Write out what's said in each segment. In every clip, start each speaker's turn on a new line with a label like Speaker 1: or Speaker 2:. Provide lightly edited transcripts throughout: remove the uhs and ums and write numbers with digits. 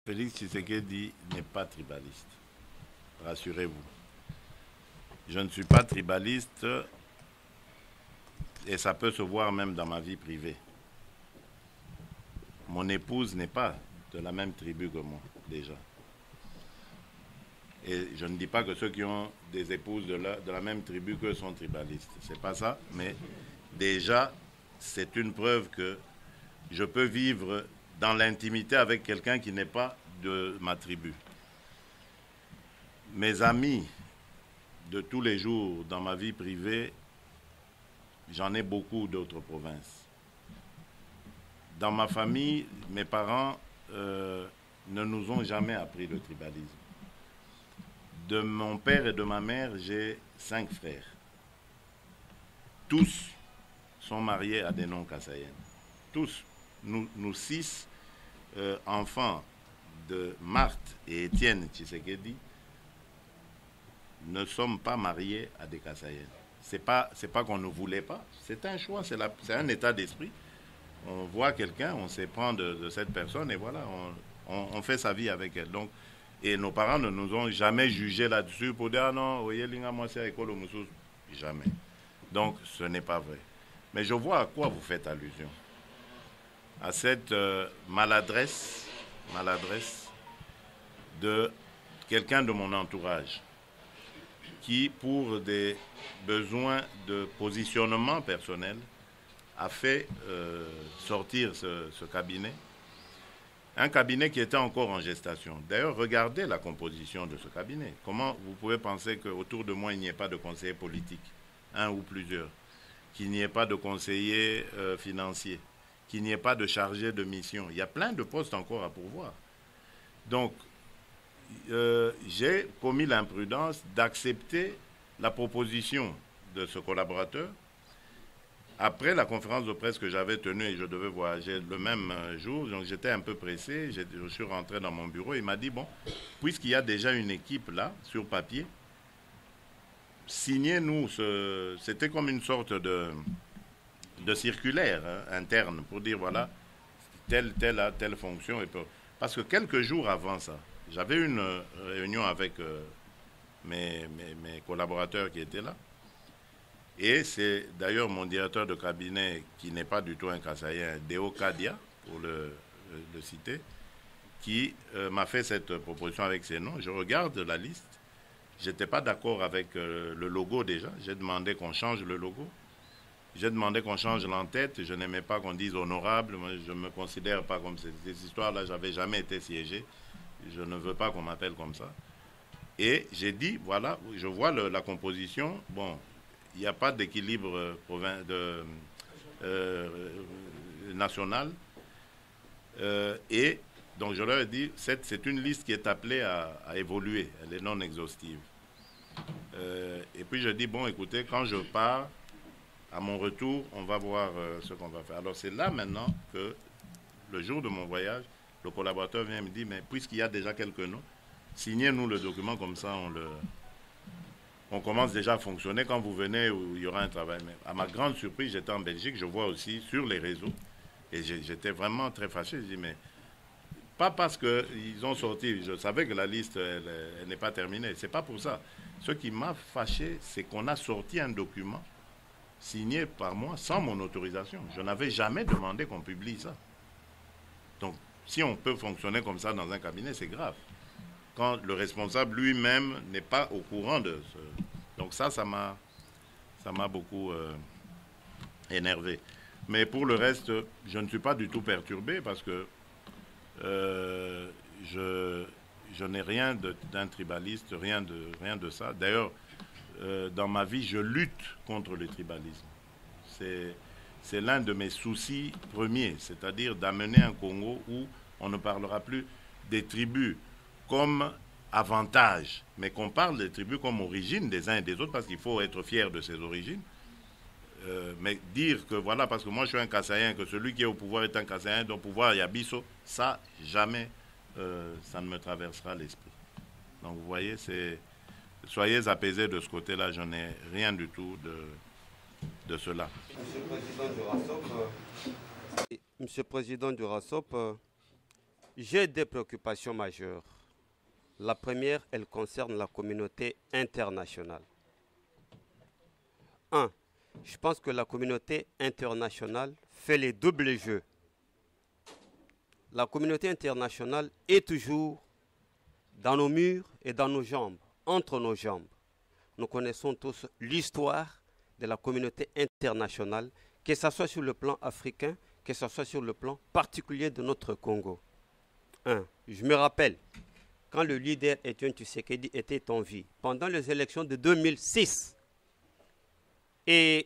Speaker 1: Félix Tshisekedi n'est pas tribaliste. Rassurez-vous. Je ne suis pas tribaliste et ça peut se voir même dans ma vie privée. Mon épouse n'est pas de la même tribu que moi, déjà. Et je ne dis pas que ceux qui ont des épouses de la même tribu qu'eux sont tribalistes. C'est pas ça, mais déjà, c'est une preuve que je peux vivre dans l'intimité avec quelqu'un qui n'est pas de ma tribu. Mes amis de tous les jours dans ma vie privée, j'en ai beaucoup d'autres provinces. Dans ma famille, mes parents ne nous ont jamais appris le tribalisme. De mon père et de ma mère, j'ai 5 frères. Tous sont mariés à des noms kassaïens. Tous. Nous 6 enfants de Marthe et Étienne Tshisekedi ne sommes pas mariés à des kassaïens. C'est pas qu'on ne voulait pas, c'est un choix, c'est un état d'esprit. On voit quelqu'un, on s'éprend de cette personne et voilà, on fait sa vie avec elle. Donc, et nos parents ne nous ont jamais jugé là-dessus pour dire ah non, voyez, moi c'est école jamais. Donc, ce n'est pas vrai. Mais je vois à quoi vous faites allusion. À cette maladresse de quelqu'un de mon entourage qui, pour des besoins de positionnement personnel, a fait sortir ce cabinet. Un cabinet qui était encore en gestation. D'ailleurs, regardez la composition de ce cabinet. Comment vous pouvez penser qu'autour de moi, il n'y ait pas de conseiller politique, un ou plusieurs, qu'il n'y ait pas de conseiller financier, qu'il n'y ait pas de chargé de mission. Il y a plein de postes encore à pourvoir. Donc, j'ai commis l'imprudence d'accepter la proposition de ce collaborateur. Après la conférence de presse que j'avais tenue et je devais voyager le même jour, donc j'étais un peu pressé, je suis rentré dans mon bureau, il m'a dit, bon, puisqu'il y a déjà une équipe là, sur papier, signez-nous, c'était comme une sorte de circulaire interne pour dire, voilà, telle fonction. Parce que quelques jours avant ça, j'avais une réunion avec mes collaborateurs qui étaient là. Et c'est d'ailleurs mon directeur de cabinet, qui n'est pas du tout un Kassaïen, Deo Kadia, pour le citer, qui m'a fait cette proposition avec ses noms. Je regarde la liste. Je n'étais pas d'accord avec le logo déjà. J'ai demandé qu'on change le logo. J'ai demandé qu'on change l'entête. Je n'aimais pas qu'on dise honorable. Moi, je ne me considère pas comme ces histoires-là. Je n'avais jamais été siégé. Je ne veux pas qu'on m'appelle comme ça. Et j'ai dit, voilà, je vois la composition. Bon, il n'y a pas d'équilibre national. Et donc je leur ai dit, c'est une liste qui est appelée à évoluer. Elle est non exhaustive. Et puis je dis, bon, écoutez, quand je pars, à mon retour, on va voir ce qu'on va faire. Alors c'est là maintenant que, le jour de mon voyage, le collaborateur vient me dire, mais puisqu'il y a déjà quelques noms, signez-nous le document, comme ça on commence déjà à fonctionner. Quand vous venez, il y aura un travail. Mais à ma grande surprise, j'étais en Belgique, je vois aussi sur les réseaux, et j'étais vraiment très fâché. Je dis, mais pas parce qu'ils ont sorti, je savais que la liste, elle n'est pas terminée. C'est pas pour ça. Ce qui m'a fâché, c'est qu'on a sorti un document signé par moi sans mon autorisation. Je n'avais jamais demandé qu'on publie ça. Donc, si on peut fonctionner comme ça dans un cabinet, c'est grave. Quand le responsable lui-même n'est pas au courant de ce... Donc ça m'a beaucoup énervé. Mais pour le reste, je ne suis pas du tout perturbé parce que je n'ai rien d'un tribaliste, rien de ça. D'ailleurs, dans ma vie, je lutte contre le tribalisme. C'est l'un de mes soucis premiers, c'est-à-dire d'amener un Congo où on ne parlera plus des tribus comme avantage, mais qu'on parle des tribus comme origine des uns et des autres, parce qu'il faut être fier de ses origines. Mais dire que voilà, parce que moi je suis un Kassaïen, que celui qui est au pouvoir est un Kassaïen, donc pouvoir il y a Bisso, ça jamais, ça ne me traversera l'esprit. Donc vous voyez, soyez apaisés de ce côté-là, je n'ai rien du tout de cela.
Speaker 2: Monsieur le Président du RASOP, J'ai des préoccupations majeures. La première, elle concerne la communauté internationale. Un, je pense que la communauté internationale fait les doubles jeux. La communauté internationale est toujours dans nos murs et dans nos jambes, entre nos jambes. Nous connaissons tous l'histoire de la communauté internationale, que ce soit sur le plan africain, que ce soit sur le plan particulier de notre Congo. Je me rappelle, quand le leader Etienne Tshisekedi était en vie, pendant les élections de 2006, et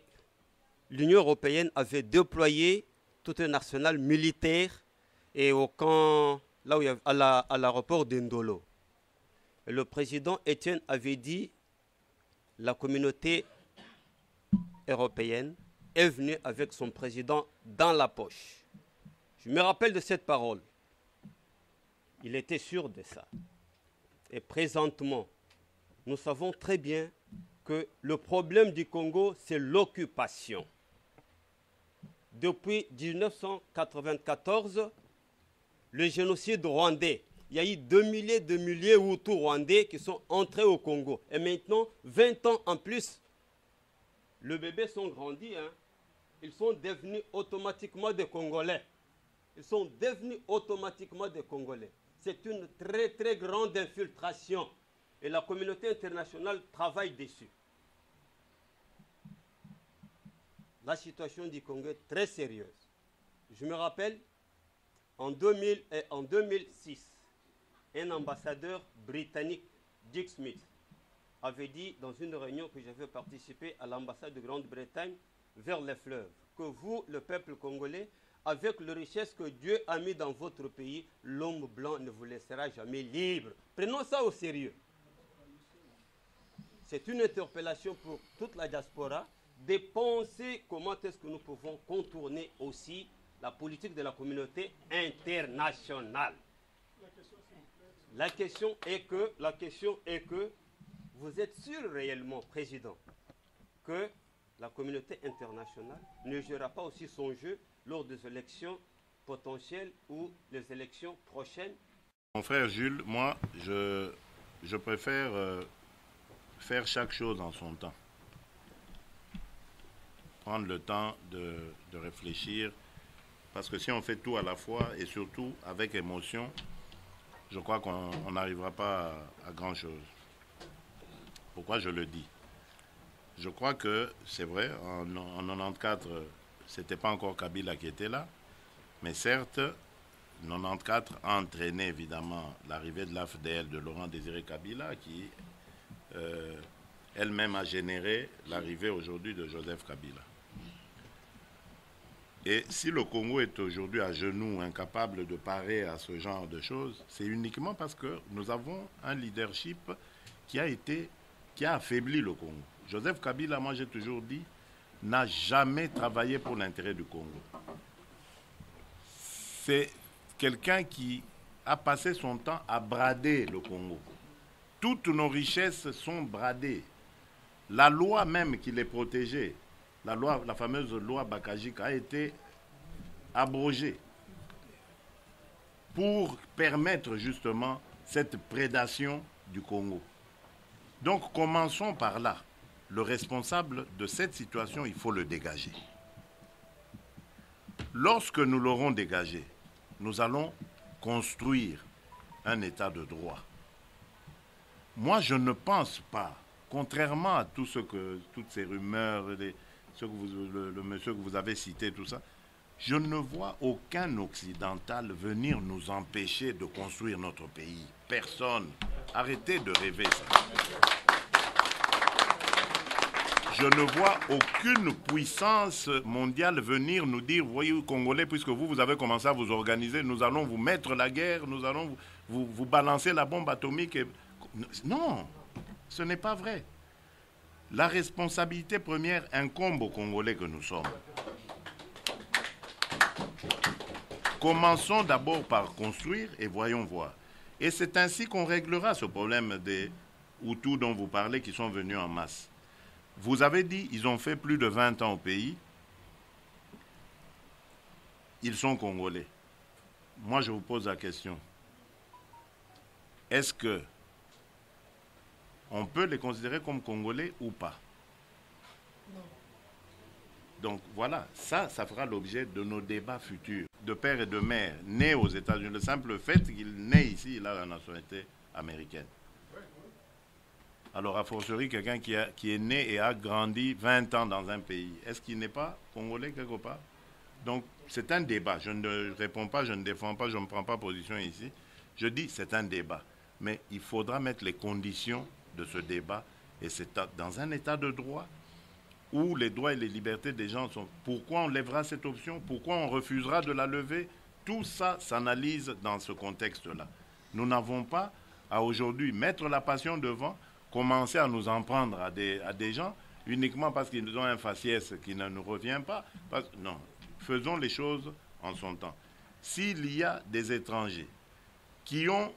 Speaker 2: l'Union européenne avait déployé tout un arsenal militaire et au camp, là où il y avait, à l'aéroport d'Indolo. Le président Etienne avait dit la communauté européenne est venue avec son président dans la poche. Je me rappelle de cette parole. Il était sûr de ça. Et présentement, nous savons très bien que le problème du Congo, c'est l'occupation. Depuis 1994, le génocide rwandais, il y a eu 2 milliers de milliers Hutus rwandais qui sont entrés au Congo. Et maintenant, 20 ans en plus, les bébés sont grandis, hein. Ils sont devenus automatiquement des Congolais. Ils sont devenus automatiquement des Congolais. C'est une très très grande infiltration et la communauté internationale travaille dessus. La situation du Congo est très sérieuse. Je me rappelle, en 2006, un ambassadeur britannique, Dick Smith, avait dit dans une réunion que j'avais participé à l'ambassade de Grande-Bretagne vers les fleuves, que vous, le peuple congolais, avec les richesses que Dieu a mis dans votre pays, l'homme blanc ne vous laissera jamais libre. Prenons ça au sérieux. C'est une interpellation pour toute la diaspora de penser comment est-ce que nous pouvons contourner aussi la politique de la communauté internationale. La question est que vous êtes sûr réellement, Président, que la communauté internationale ne jouera pas aussi son jeu lors des élections potentielles ou les élections prochaines?
Speaker 1: Mon frère Jules, moi, je préfère faire chaque chose en son temps. Prendre le temps de réfléchir, parce que si on fait tout à la fois et surtout avec émotion, je crois qu'on n'arrivera pas à grand-chose. Pourquoi je le dis? Je crois que c'est vrai, en 94, c'était pas encore Kabila qui était là, mais certes, 94 a entraîné évidemment l'arrivée de l'AFDL de Laurent Désiré Kabila, qui elle-même a généré l'arrivée aujourd'hui de Joseph Kabila. Et si le Congo est aujourd'hui à genoux, incapable de parer à ce genre de choses, c'est uniquement parce que nous avons un leadership qui a affaibli le Congo. Joseph Kabila, moi j'ai toujours dit, n'a jamais travaillé pour l'intérêt du Congo. C'est quelqu'un qui a passé son temps à brader le Congo. Toutes nos richesses sont bradées. La loi même qui les protégeait, la fameuse loi Bakajik, a été abrogée pour permettre justement cette prédation du Congo. Donc commençons par là. Le responsable de cette situation, il faut le dégager. Lorsque nous l'aurons dégagé, nous allons construire un état de droit. Moi, je ne pense pas, contrairement à toutes ces rumeurs, le monsieur que vous avez cité, tout ça, je ne vois aucun occidental venir nous empêcher de construire notre pays. Personne. Arrêtez de rêver ça. Je ne vois aucune puissance mondiale venir nous dire, voyez, Congolais, puisque vous avez commencé à vous organiser, nous allons vous mettre la guerre, nous allons vous balancer la bombe atomique. Non, ce n'est pas vrai. La responsabilité première incombe aux Congolais que nous sommes. Commençons d'abord par construire et voyons voir. Et c'est ainsi qu'on réglera ce problème des Hutus dont vous parlez qui sont venus en masse. Vous avez dit, ils ont fait plus de 20 ans au pays. Ils sont Congolais. moi je vous pose la question. Est-ce que on peut les considérer comme Congolais ou pas?
Speaker 3: Non.
Speaker 1: Donc voilà, ça fera l'objet de nos débats futurs, de père et de mère, nés aux États-Unis. Le simple fait qu'il naît ici, il a la nationalité américaine. Alors, a fortiori, quelqu'un qui est né et a grandi 20 ans dans un pays, est-ce qu'il n'est pas Congolais quelque part? Donc, c'est un débat. Je ne réponds pas, je ne défends pas, je ne prends pas position ici. Je dis c'est un débat. Mais il faudra mettre les conditions de ce débat. Et c'est dans un état de droit où les droits et les libertés des gens sont... Pourquoi on lèvera cette option? Pourquoi on refusera de la lever? Tout ça s'analyse dans ce contexte-là. Nous n'avons pas à aujourd'hui mettre la passion devant, commencer à nous en prendre à des gens uniquement parce qu'ils ont un faciès qui ne nous revient pas. Non, faisons les choses en son temps. S'il y a des étrangers qui ont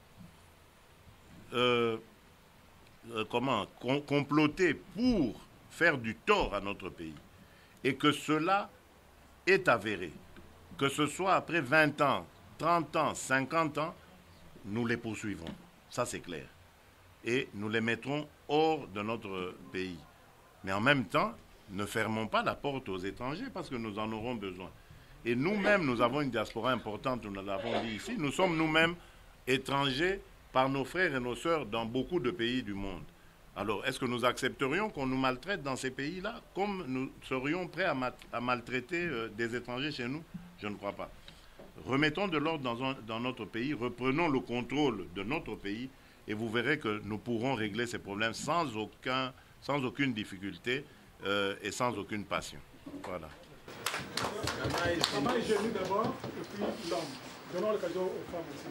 Speaker 1: comploté pour faire du tort à notre pays et que cela est avéré, que ce soit après 20 ans, 30 ans, 50 ans, nous les poursuivrons. Ça, c'est clair. Et nous les mettrons hors de notre pays. Mais en même temps, ne fermons pas la porte aux étrangers parce que nous en aurons besoin. Et nous-mêmes, nous avons une diaspora importante, nous l'avons dit ici. Nous sommes nous-mêmes étrangers par nos frères et nos sœurs dans beaucoup de pays du monde. Alors, est-ce que nous accepterions qu'on nous maltraite dans ces pays-là, comme nous serions prêts à maltraiter des étrangers chez nous? Je ne crois pas. Remettons de l'ordre dans notre pays, reprenons le contrôle de notre pays, et vous verrez que nous pourrons régler ces problèmes sans aucune difficulté et sans aucune passion. Voilà.
Speaker 4: Maman est génie d'abord, et puis l'homme. Donnons l'occasion aux femmes aussi.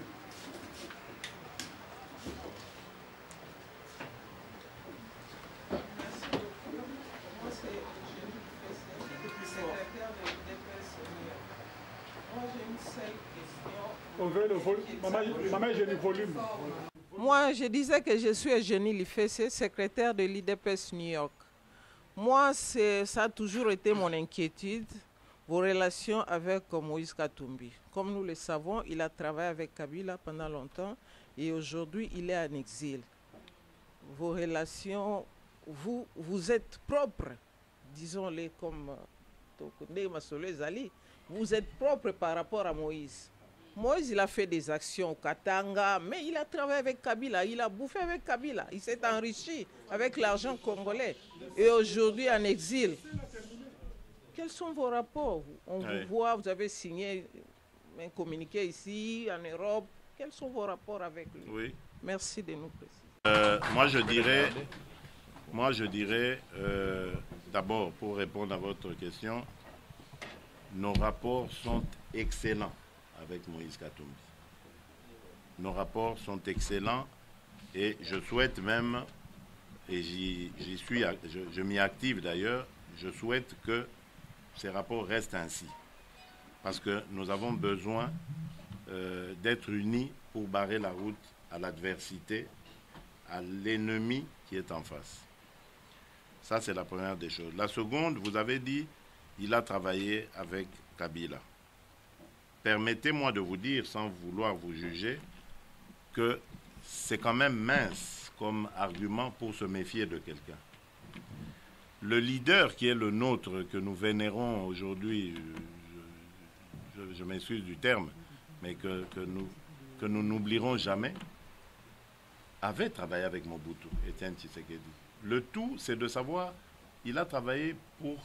Speaker 4: On veut le volume. Maman est génie volume.
Speaker 3: Moi, je disais que je suis Eugénie Lifessé, secrétaire de l'IDPS New York. Moi, ça a toujours été mon inquiétude, vos relations avec Moïse Katumbi. Comme nous le savons, il a travaillé avec Kabila pendant longtemps et aujourd'hui, il est en exil. Vos relations, vous êtes propre, disons-le comme Tokunde Masolo Zali, vous êtes propre par rapport à Moïse. Moïse, il a fait des actions au Katanga, mais il a travaillé avec Kabila, il a bouffé avec Kabila, il s'est enrichi avec l'argent congolais. Et aujourd'hui, en exil, quels sont vos rapports? On vous voit, vous avez signé un communiqué ici, en Europe. Quels sont vos rapports avec lui?
Speaker 1: Oui.
Speaker 3: Merci de nous préciser.
Speaker 1: Moi, je dirais d'abord, pour répondre à votre question, nos rapports sont excellents avec Moïse Katumbi. Nos rapports sont excellents et je souhaite même, et je m'y active d'ailleurs, je souhaite que ces rapports restent ainsi. Parce que nous avons besoin d'être unis pour barrer la route à l'adversité, à l'ennemi qui est en face. Ça, c'est la première des choses. La seconde, vous avez dit, il a travaillé avec Kabila. Permettez-moi de vous dire, sans vouloir vous juger, que c'est quand même mince comme argument pour se méfier de quelqu'un. Le leader qui est le nôtre, que nous vénérons aujourd'hui, je m'excuse du terme, mais que nous n'oublierons jamais, avait travaillé avec Mobutu, Étienne Tshisekedi. Le tout, c'est de savoir, il a travaillé pour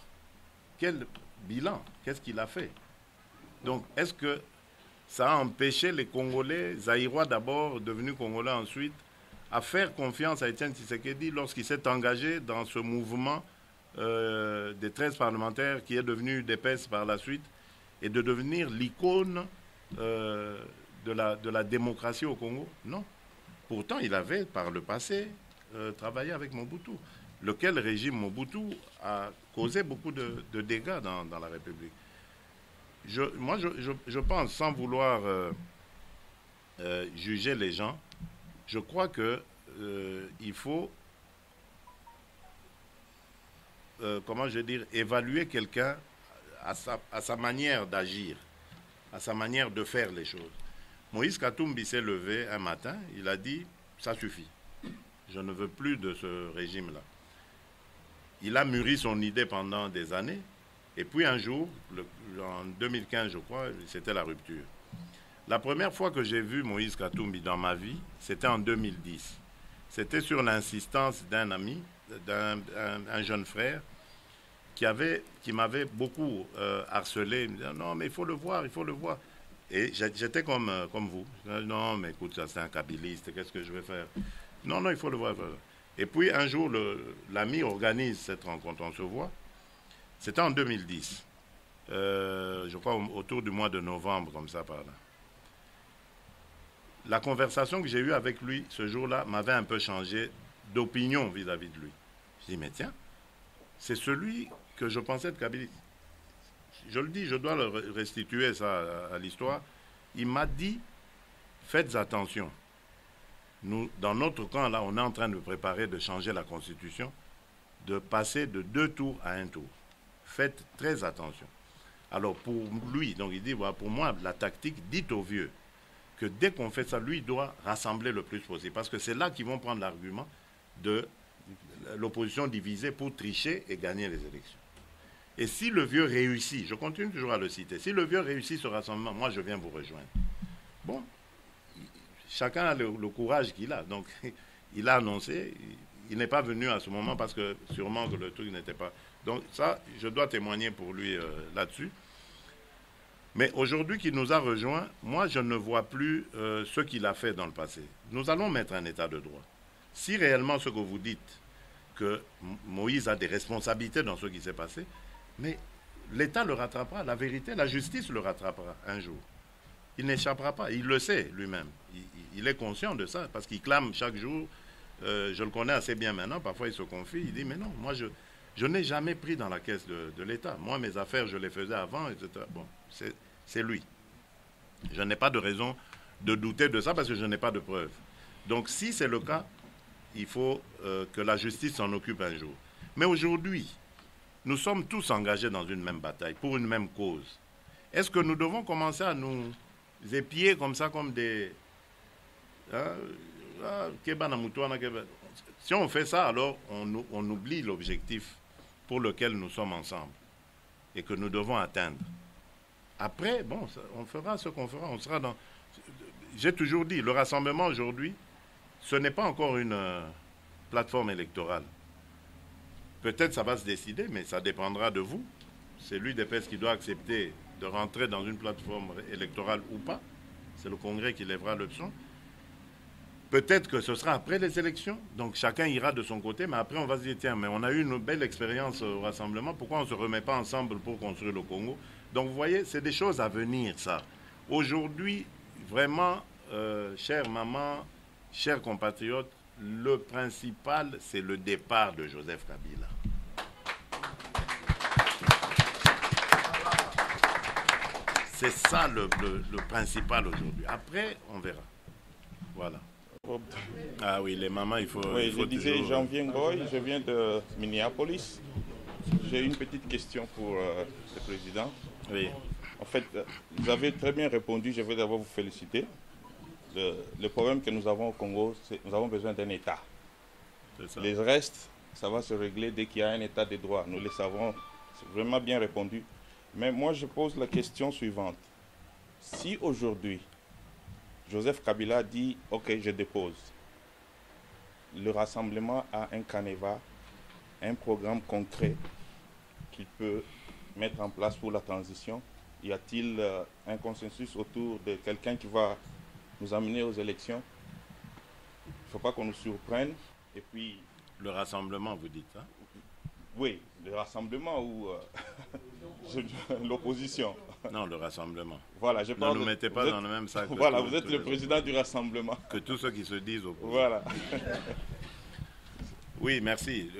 Speaker 1: quel bilan, qu'est-ce qu'il a fait. Donc, est-ce que ça a empêché les Congolais, Zaïrois d'abord, devenus Congolais ensuite, à faire confiance à Étienne Tshisekedi lorsqu'il s'est engagé dans ce mouvement des 13 parlementaires qui est devenu DPS par la suite et de devenir l'icône de la démocratie au Congo? Non. Pourtant, il avait, par le passé, travaillé avec Mobutu, lequel régime Mobutu a causé beaucoup de dégâts dans la République. Je pense, sans vouloir juger les gens, je crois qu'il faut, comment je veux dire, évaluer quelqu'un à sa manière d'agir, à sa manière de faire les choses. Moïse Katumbi s'est levé un matin, il a dit, ça suffit, je ne veux plus de ce régime-là. Il a mûri son idée pendant des années, et puis un jour, en 2015 je crois, c'était la rupture. La première fois que j'ai vu Moïse Katumbi dans ma vie, c'était en 2010. C'était sur l'insistance d'un ami, d'un jeune frère, qui m'avait beaucoup harcelé. Il me disait, non, mais il faut le voir, il faut le voir. Et j'étais comme vous. Je disais, non, mais écoute, ça c'est un kabbyliste, qu'est-ce que je vais faire? Non, non, il faut le voir. Et puis un jour, l'ami organise cette rencontre, on se voit. C'était en 2010. Je crois autour du mois de novembre, comme ça, par là. La conversation que j'ai eue avec lui ce jour-là m'avait un peu changé d'opinion vis-à-vis de lui. Je dis, mais tiens, c'est celui que je pensais être kabbyliste. Je le dis, je dois le restituer ça à l'histoire. Il m'a dit, faites attention. Nous, dans notre camp, là, on est en train de préparer de changer la Constitution, de passer de 2 tours à 1 tour. Faites très attention. Alors, pour lui, donc il dit, voilà, pour moi, la tactique, dites aux vieux que dès qu'on fait ça, lui, il doit rassembler le plus possible. Parce que c'est là qu'ils vont prendre l'argument de l'opposition divisée pour tricher et gagner les élections. Et si le vieux réussit, je continue toujours à le citer, si le vieux réussit ce rassemblement, moi, je viens vous rejoindre. Bon, chacun a le courage qu'il a. Donc, il a annoncé, il n'est pas venu à ce moment parce que sûrement que le truc n'était pas... Donc ça, je dois témoigner pour lui là-dessus. Mais aujourd'hui qu'il nous a rejoints, moi, je ne vois plus ce qu'il a fait dans le passé. Nous allons mettre un état de droit. Si réellement ce que vous dites, que Moïse a des responsabilités dans ce qui s'est passé, mais l'État le rattrapera, la vérité, la justice le rattrapera un jour. Il n'échappera pas, il le sait lui-même. Il est conscient de ça, parce qu'il clame chaque jour, je le connais assez bien maintenant, parfois il se confie, il dit, mais non, moi je n'ai jamais pris dans la caisse de l'État. Moi, mes affaires, je les faisais avant, etc. Bon, c'est lui. Je n'ai pas de raison de douter de ça, parce que je n'ai pas de preuves. Donc, si c'est le cas, il faut que la justice s'en occupe un jour. Mais aujourd'hui, nous sommes tous engagés dans une même bataille, pour une même cause. Est-ce que nous devons commencer à nous épier comme ça, comme des... Si on fait ça, alors on oublie l'objectif pour lequel nous sommes ensemble et que nous devons atteindre. Après, bon, on fera ce qu'on fera. On sera dans... J'ai toujours dit, le rassemblement aujourd'hui, ce n'est pas encore une plateforme électorale. Peut-être ça va se décider, mais ça dépendra de vous. C'est l'UDPS qui doit accepter de rentrer dans une plateforme électorale ou pas. C'est le Congrès qui lèvera l'option. Peut-être que ce sera après les élections, donc chacun ira de son côté, mais après on va se dire, tiens, mais on a eu une belle expérience au rassemblement, pourquoi on ne se remet pas ensemble pour construire le Congo? Donc vous voyez, c'est des choses à venir, ça. Aujourd'hui, vraiment, chère maman, chers compatriotes, le principal, c'est le départ de Joseph Kabila. C'est ça le principal aujourd'hui. Après, on verra. Voilà. Ah oui, les mamans, il faut...
Speaker 5: Oui,
Speaker 1: il faut
Speaker 5: je disais
Speaker 1: toujours...
Speaker 5: Jean-Viens Goy, je viens de Minneapolis. J'ai une petite question pour le président.
Speaker 1: Oui.
Speaker 5: En fait, vous avez très bien répondu, je veux d'abord vous féliciter. Le problème que nous avons au Congo, c'est que nous avons besoin d'un État. Les restes, ça va se régler dès qu'il y a un État de droit. Nous le savons, c'est vraiment bien répondu. Mais moi, je pose la question suivante. Si aujourd'hui, Joseph Kabila dit « Ok, je dépose », le rassemblement a un canevas, un programme concret qu'il peut mettre en place pour la transition. Y a-t-il un consensus autour de quelqu'un qui va nous amener aux élections? Il ne faut pas qu'on nous surprenne. Et puis...
Speaker 1: Le rassemblement, vous dites, hein?
Speaker 5: Oui, le rassemblement ou l'opposition.
Speaker 1: Non, le rassemblement.
Speaker 5: Voilà, je parle
Speaker 1: ne nous mettez pas dans le même sac.
Speaker 5: Voilà, vous êtes le président du rassemblement.
Speaker 1: Que tous ceux qui se disent opposés.
Speaker 5: Voilà.
Speaker 1: Oui, merci.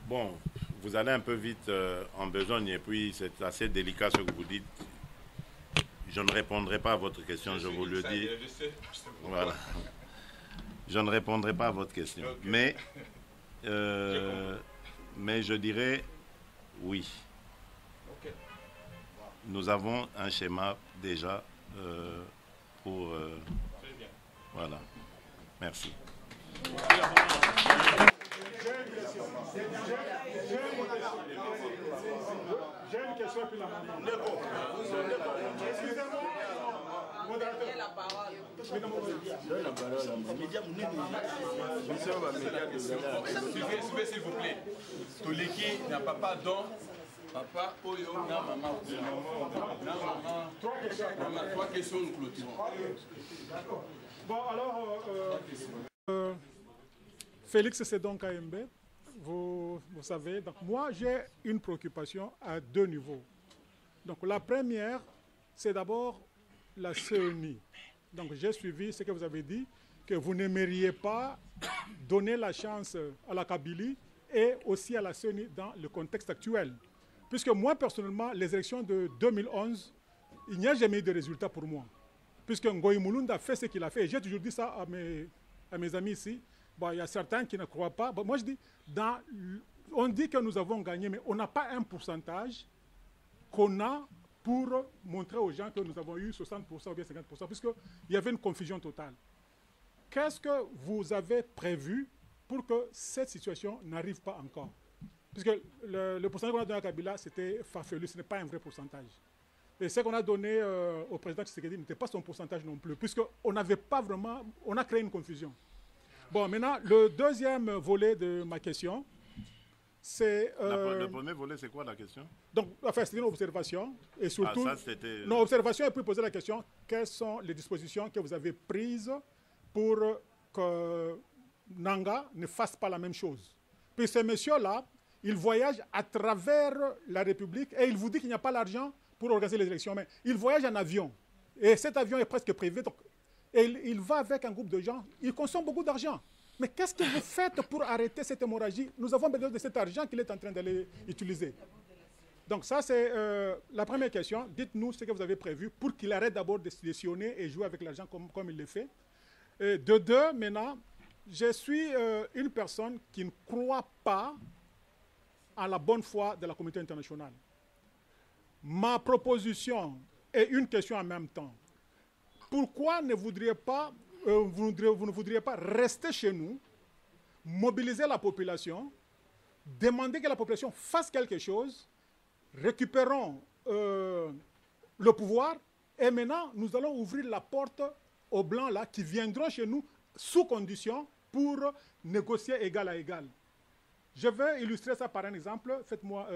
Speaker 1: Bon, vous allez un peu vite en besogne et puis c'est assez délicat ce que vous dites. Je ne répondrai pas à votre question, je vous le dis. Voilà. Je ne répondrai pas à votre question. Okay. Mais je dirais oui. Okay. Nous avons un schéma déjà pour... voilà. Merci.
Speaker 4: J'ai une question puis la excusez-moi, modérateur.
Speaker 6: Suivez s'il vous plaît. Toleki n'a pas don. Papa, Oyo, na maman. Trois questions, nous clôturons.
Speaker 4: D'accord. Bon, alors, Félix, c'est donc AMB. Vous savez, donc moi, j'ai une préoccupation à deux niveaux. Donc, la première, c'est d'abord la CENI. Donc, j'ai suivi ce que vous avez dit, que vous n'aimeriez pas donner la chance à la Kabylie et aussi à la CENI dans le contexte actuel. Puisque moi, personnellement, les élections de 2011, il n'y a jamais eu de résultat pour moi. Puisque Ngoï Mouloud a fait ce qu'il a fait. Et j'ai toujours dit ça à mes amis ici. Bon, il y a certains qui ne croient pas. Bon, moi, je dis, on dit que nous avons gagné, mais on n'a pas un pourcentage qu'on a pour montrer aux gens que nous avons eu 60% ou bien 50%, puisqu'il y avait une confusion totale. Qu'est-ce que vous avez prévu pour que cette situation n'arrive pas encore? Puisque le pourcentage qu'on a donné à Kabila, c'était farfelu, ce n'est pas un vrai pourcentage. Et ce qu'on a donné au président Tshisekedi n'était pas son pourcentage non plus, puisqu'on n'avait pas vraiment, on a créé une confusion. Bon, maintenant, le deuxième volet de ma question, c'est...
Speaker 1: le premier volet, c'est quoi la question?
Speaker 4: Donc, enfin, c'était une observation, et surtout...
Speaker 1: Ah, ça, c'était...
Speaker 4: Non, observation, et puis poser la question, quelles sont les dispositions que vous avez prises pour que Nanga ne fasse pas la même chose? Puis ce monsieur-là, il voyage à travers la République, et il vous dit qu'il n'y a pas l'argent pour organiser les élections, mais il voyage en avion, et cet avion est presque privé, donc, et il va avec un groupe de gens, il consomme beaucoup d'argent. Mais qu'est-ce que vous faites pour arrêter cette hémorragie? Nous avons besoin de cet argent qu'il est en train d'aller utiliser. Donc ça, c'est la première question. Dites-nous ce que vous avez prévu pour qu'il arrête d'abord de sillonner et jouer avec l'argent comme il le fait. Et de deux, maintenant, je suis une personne qui ne croit pas à la bonne foi de la communauté internationale. Ma proposition est une question en même temps. Pourquoi ne voudriez pas, vous ne voudriez pas rester chez nous, mobiliser la population, demander que la population fasse quelque chose, récupérons le pouvoir, et maintenant nous allons ouvrir la porte aux Blancs là, qui viendront chez nous sous condition pour négocier égal à égal. Je vais illustrer ça par un exemple. Faites-moi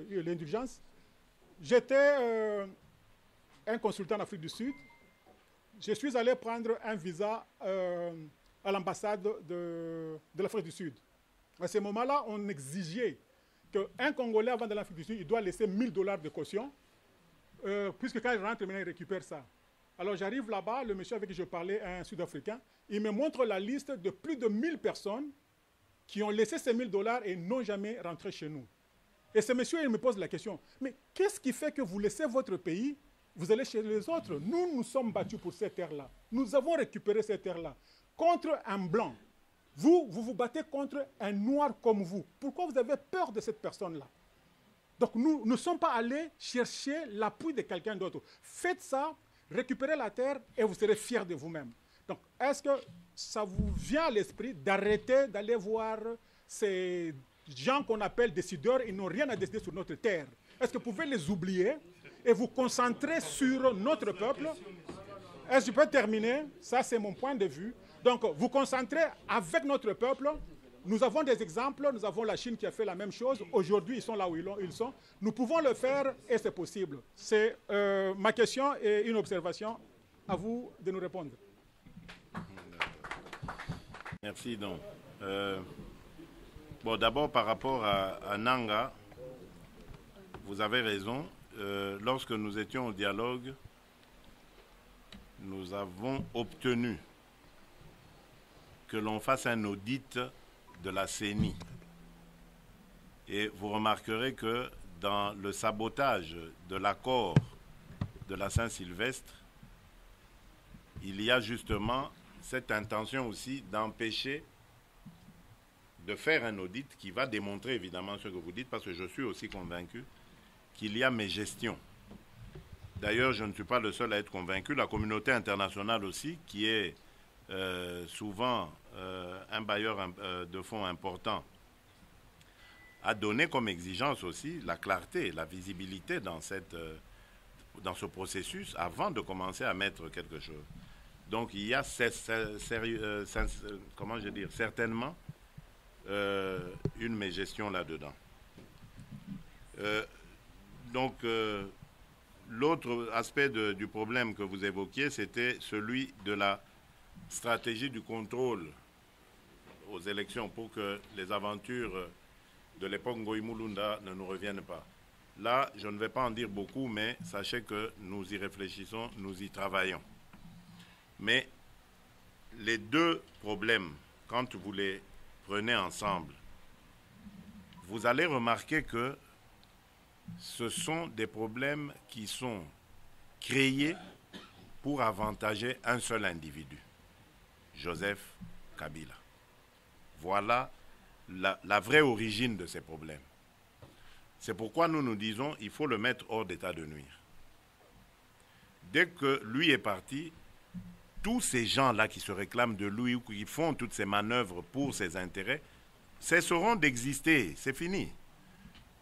Speaker 4: l'indulgence. J'étais un consultant en Afrique du Sud. Je suis allé prendre un visa à l'ambassade de l'Afrique du Sud. À ce moment-là, on exigeait qu'un Congolais, avant d'aller en Afrique du Sud, il doit laisser $1000 de caution, puisque quand il rentre, maintenant, il récupère ça. Alors j'arrive là-bas, le monsieur avec qui je parlais, un Sud-Africain, il me montre la liste de plus de 1000 personnes qui ont laissé ces $1000 et n'ont jamais rentré chez nous. Et ce monsieur, il me pose la question, mais qu'est-ce qui fait que vous laissez votre pays, vous allez chez les autres? Nous nous sommes battus pour cette terre-là. Nous avons récupéré cette terre-là contre un blanc. Vous vous battez contre un noir comme vous. Pourquoi vous avez peur de cette personne-là? Donc nous ne sommes pas allés chercher l'appui de quelqu'un d'autre. Faites ça, récupérez la terre et vous serez fiers de vous-même. Donc est-ce que ça vous vient à l'esprit d'arrêter d'aller voir ces gens qu'on appelle décideurs? Ils n'ont rien à décider sur notre terre. Est-ce que vous pouvez les oublier et vous concentrer sur notre peuple? Est-ce que je peux terminer? Ça, c'est mon point de vue. Donc, vous concentrez avec notre peuple. Nous avons des exemples. Nous avons la Chine qui a fait la même chose. Aujourd'hui, ils sont là où ils sont. Nous pouvons le faire et c'est possible. C'est ma question et une observation. À vous de nous répondre.
Speaker 1: Merci donc. Bon, d'abord, par rapport à Nanga, vous avez raison. Lorsque nous étions au dialogue, nous avons obtenu que l'on fasse un audit de la CENI. Et vous remarquerez que dans le sabotage de l'accord de la Saint-Sylvestre, il y a justement cette intention aussi d'empêcher de faire un audit qui va démontrer évidemment ce que vous dites, parce que je suis aussi convaincu qu'il y a mégestion d'ailleurs, je ne suis pas le seul à être convaincu, la communauté internationale aussi, qui est souvent un bailleur de fonds important, a donné comme exigence aussi la clarté, la visibilité dans ce processus avant de commencer à mettre quelque chose. Donc il y a certainement une mégestion là-dedans. L'autre aspect du problème que vous évoquiez, c'était celui de la stratégie du contrôle aux élections pour que les aventures de l'époque Ngoï-Mulunda ne nous reviennent pas. Là, je ne vais pas en dire beaucoup, mais sachez que nous y réfléchissons, nous y travaillons. Mais les deux problèmes, quand vous les prenez ensemble, vous allez remarquer que ce sont des problèmes qui sont créés pour avantager un seul individu, Joseph Kabila. Voilà la vraie origine de ces problèmes. C'est pourquoi nous nous disons qu'il faut le mettre hors d'état de nuire. Dès que lui est parti, tous ces gens-là qui se réclament de lui ou qui font toutes ces manœuvres pour ses intérêts cesseront d'exister. C'est fini.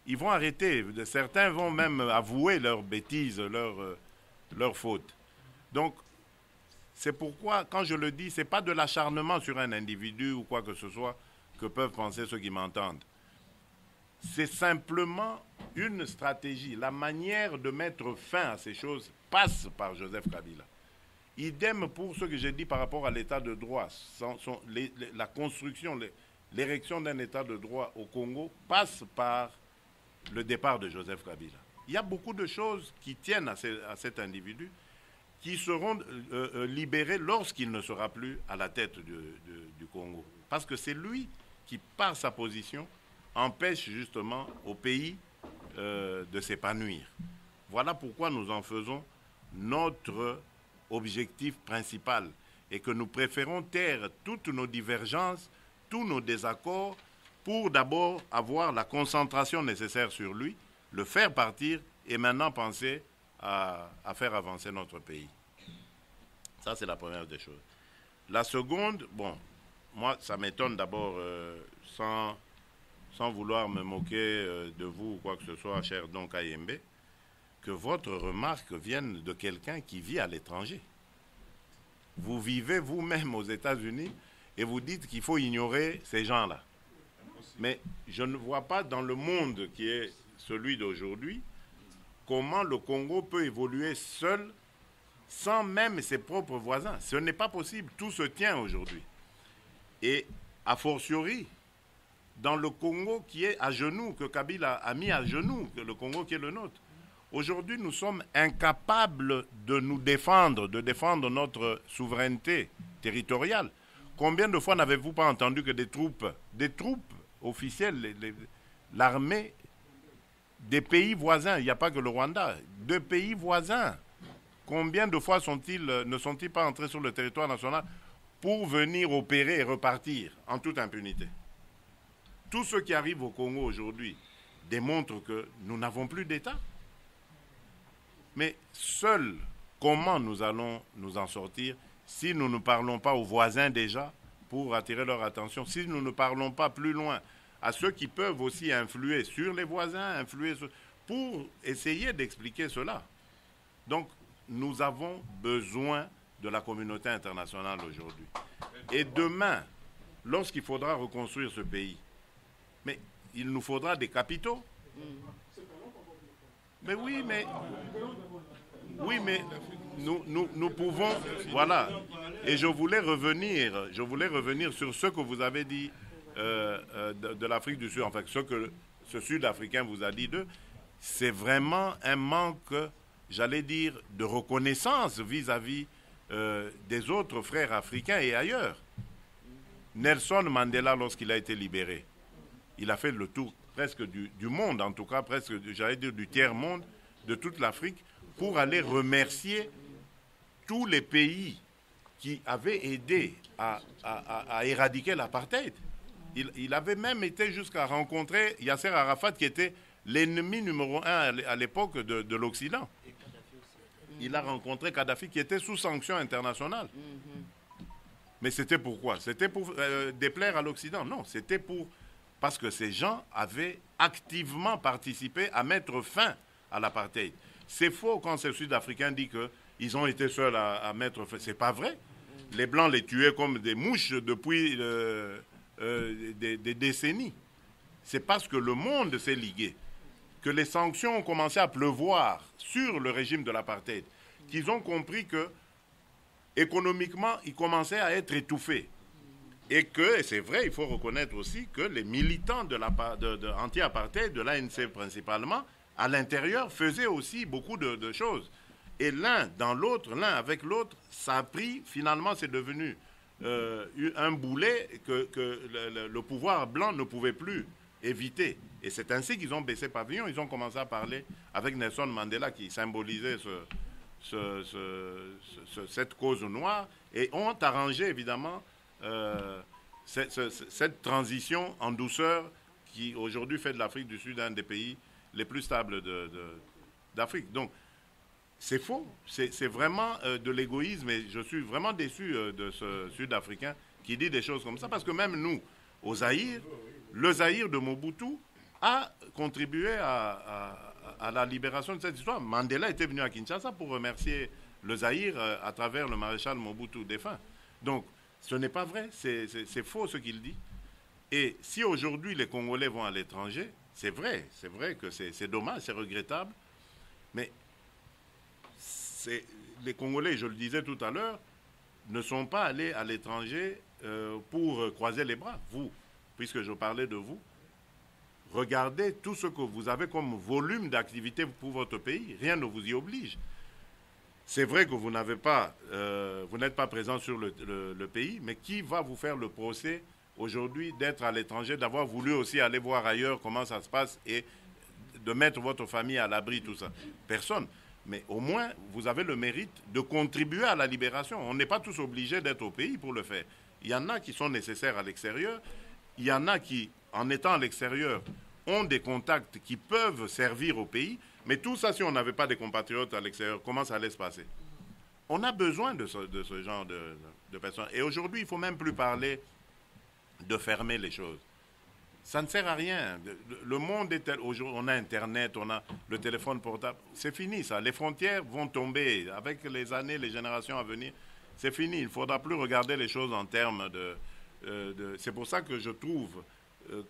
Speaker 1: Ils vont arrêter. Certains vont même avouer leurs bêtises, leurs fautes. Donc, c'est pourquoi, quand je le dis, ce n'est pas de l'acharnement sur un individu ou quoi que ce soit que peuvent penser ceux qui m'entendent. C'est simplement une stratégie. La manière de mettre fin à ces choses passe par Joseph Kabila. Idem pour ce que j'ai dit par rapport à l'état de droit. La construction, l'érection d'un état de droit au Congo passe par le départ de Joseph Kabila. Il y a beaucoup de choses qui tiennent à cet individu qui seront libérées lorsqu'il ne sera plus à la tête du Congo. Parce que c'est lui qui, par sa position, empêche justement au pays de s'épanouir. Voilà pourquoi nous en faisons notre objectif principal et que nous préférons taire toutes nos divergences, tous nos désaccords, pour d'abord avoir la concentration nécessaire sur lui, le faire partir et maintenant penser à faire avancer notre pays. Ça, c'est la première des choses. La seconde, bon, moi, ça m'étonne d'abord, sans vouloir me moquer de vous ou quoi que ce soit, cher Don Kayembe, que votre remarque vienne de quelqu'un qui vit à l'étranger. Vous vivez vous-même aux États-Unis et vous dites qu'il faut ignorer ces gens-là. Mais je ne vois pas dans le monde qui est celui d'aujourd'hui comment le Congo peut évoluer seul sans même ses propres voisins. Ce n'est pas possible. Tout se tient aujourd'hui. Et a fortiori, dans le Congo qui est à genoux, que Kabila a mis à genoux, le Congo qui est le nôtre. Aujourd'hui, nous sommes incapables de nous défendre, de défendre notre souveraineté territoriale. Combien de fois n'avez-vous pas entendu que des troupes officielles, l'armée des pays voisins, il n'y a pas que le Rwanda, de pays voisins, combien de fois ne sont-ils pas entrés sur le territoire national pour venir opérer et repartir en toute impunité? Tout ce qui arrive au Congo aujourd'hui démontre que nous n'avons plus d'État. Mais seul, comment nous allons nous en sortir si nous ne parlons pas aux voisins déjà pour attirer leur attention, si nous ne parlons pas plus loin à ceux qui peuvent aussi influer sur les voisins, pour essayer d'expliquer cela. Donc, nous avons besoin de la communauté internationale aujourd'hui. Et demain, lorsqu'il faudra reconstruire ce pays, mais il nous faudra des capitaux. Mais oui, mais nous pouvons, voilà. Et je voulais revenir sur ce que vous avez dit de l'Afrique du Sud, enfin ce que ce Sud-Africain vous a dit d'eux. C'est vraiment un manque, j'allais dire, de reconnaissance vis-à-vis des autres frères africains et ailleurs. Nelson Mandela, lorsqu'il a été libéré, il a fait le tour presque du monde, en tout cas presque, j'allais dire, du tiers-monde, de toute l'Afrique, pour aller remercier tous les pays qui avaient aidé à éradiquer l'apartheid. Il avait même été jusqu'à rencontrer Yasser Arafat, qui était l'ennemi numéro 1 à l'époque de l'Occident. il a rencontré Kadhafi qui était sous sanction internationale. Mais c'était pourquoi? C'était pour déplaire à l'Occident? Non, c'était parce que ces gens avaient activement participé à mettre fin à l'apartheid. C'est faux quand ces Sud-Africains disent qu'ils ont été seuls à mettre fin. C'est pas vrai. Les Blancs les tuaient comme des mouches depuis des décennies. C'est parce que le monde s'est ligué, que les sanctions ont commencé à pleuvoir sur le régime de l'apartheid, qu'ils ont compris que économiquement, ils commençaient à être étouffés. Et c'est vrai, il faut reconnaître aussi que les militants de anti-apartheid, de l'ANC principalement, à l'intérieur, faisaient aussi beaucoup de choses. Et l'un dans l'autre, l'un avec l'autre, ça a pris, finalement, c'est devenu un boulet que le pouvoir blanc ne pouvait plus éviter. Et c'est ainsi qu'ils ont baissé pavillon, ils ont commencé à parler avec Nelson Mandela qui symbolisait cette cause noire et ont arrangé évidemment cette transition en douceur qui aujourd'hui fait de l'Afrique du Sud un des pays les plus stables d'Afrique. Donc c'est faux, c'est vraiment de l'égoïsme et je suis vraiment déçu de ce Sud-Africain qui dit des choses comme ça parce que même nous, au Zaïre, le Zaïre de Mobutu a contribué à la libération de cette histoire. Mandela était venu à Kinshasa pour remercier le Zaïre à travers le maréchal Mobutu défunt. Donc, ce n'est pas vrai, c'est faux ce qu'il dit. Et si aujourd'hui les Congolais vont à l'étranger, c'est vrai que c'est dommage, c'est regrettable, mais les Congolais, je le disais tout à l'heure, ne sont pas allés à l'étranger pour croiser les bras. Vous, puisque je parlais de vous, regardez tout ce que vous avez comme volume d'activité pour votre pays. Rien ne vous y oblige. C'est vrai que vous n'êtes pas présent sur le pays, mais qui va vous faire le procès aujourd'hui d'être à l'étranger, d'avoir voulu aussi aller voir ailleurs comment ça se passe et de mettre votre famille à l'abri, tout ça? Personne. Mais au moins, vous avez le mérite de contribuer à la libération. On n'est pas tous obligés d'être au pays pour le faire. Il y en a qui sont nécessaires à l'extérieur. Il y en a qui, en étant à l'extérieur, ont des contacts qui peuvent servir au pays. Mais tout ça, si on n'avait pas des compatriotes à l'extérieur, comment ça allait se passer? On a besoin de ce genre de personnes. Et aujourd'hui, il ne faut même plus parler de fermer les choses. Ça ne sert à rien. Le monde est aujourd'hui, on a Internet, on a le téléphone portable. C'est fini ça. Les frontières vont tomber avec les années, les générations à venir. C'est fini. Il ne faudra plus regarder les choses en termes c'est pour ça que je trouve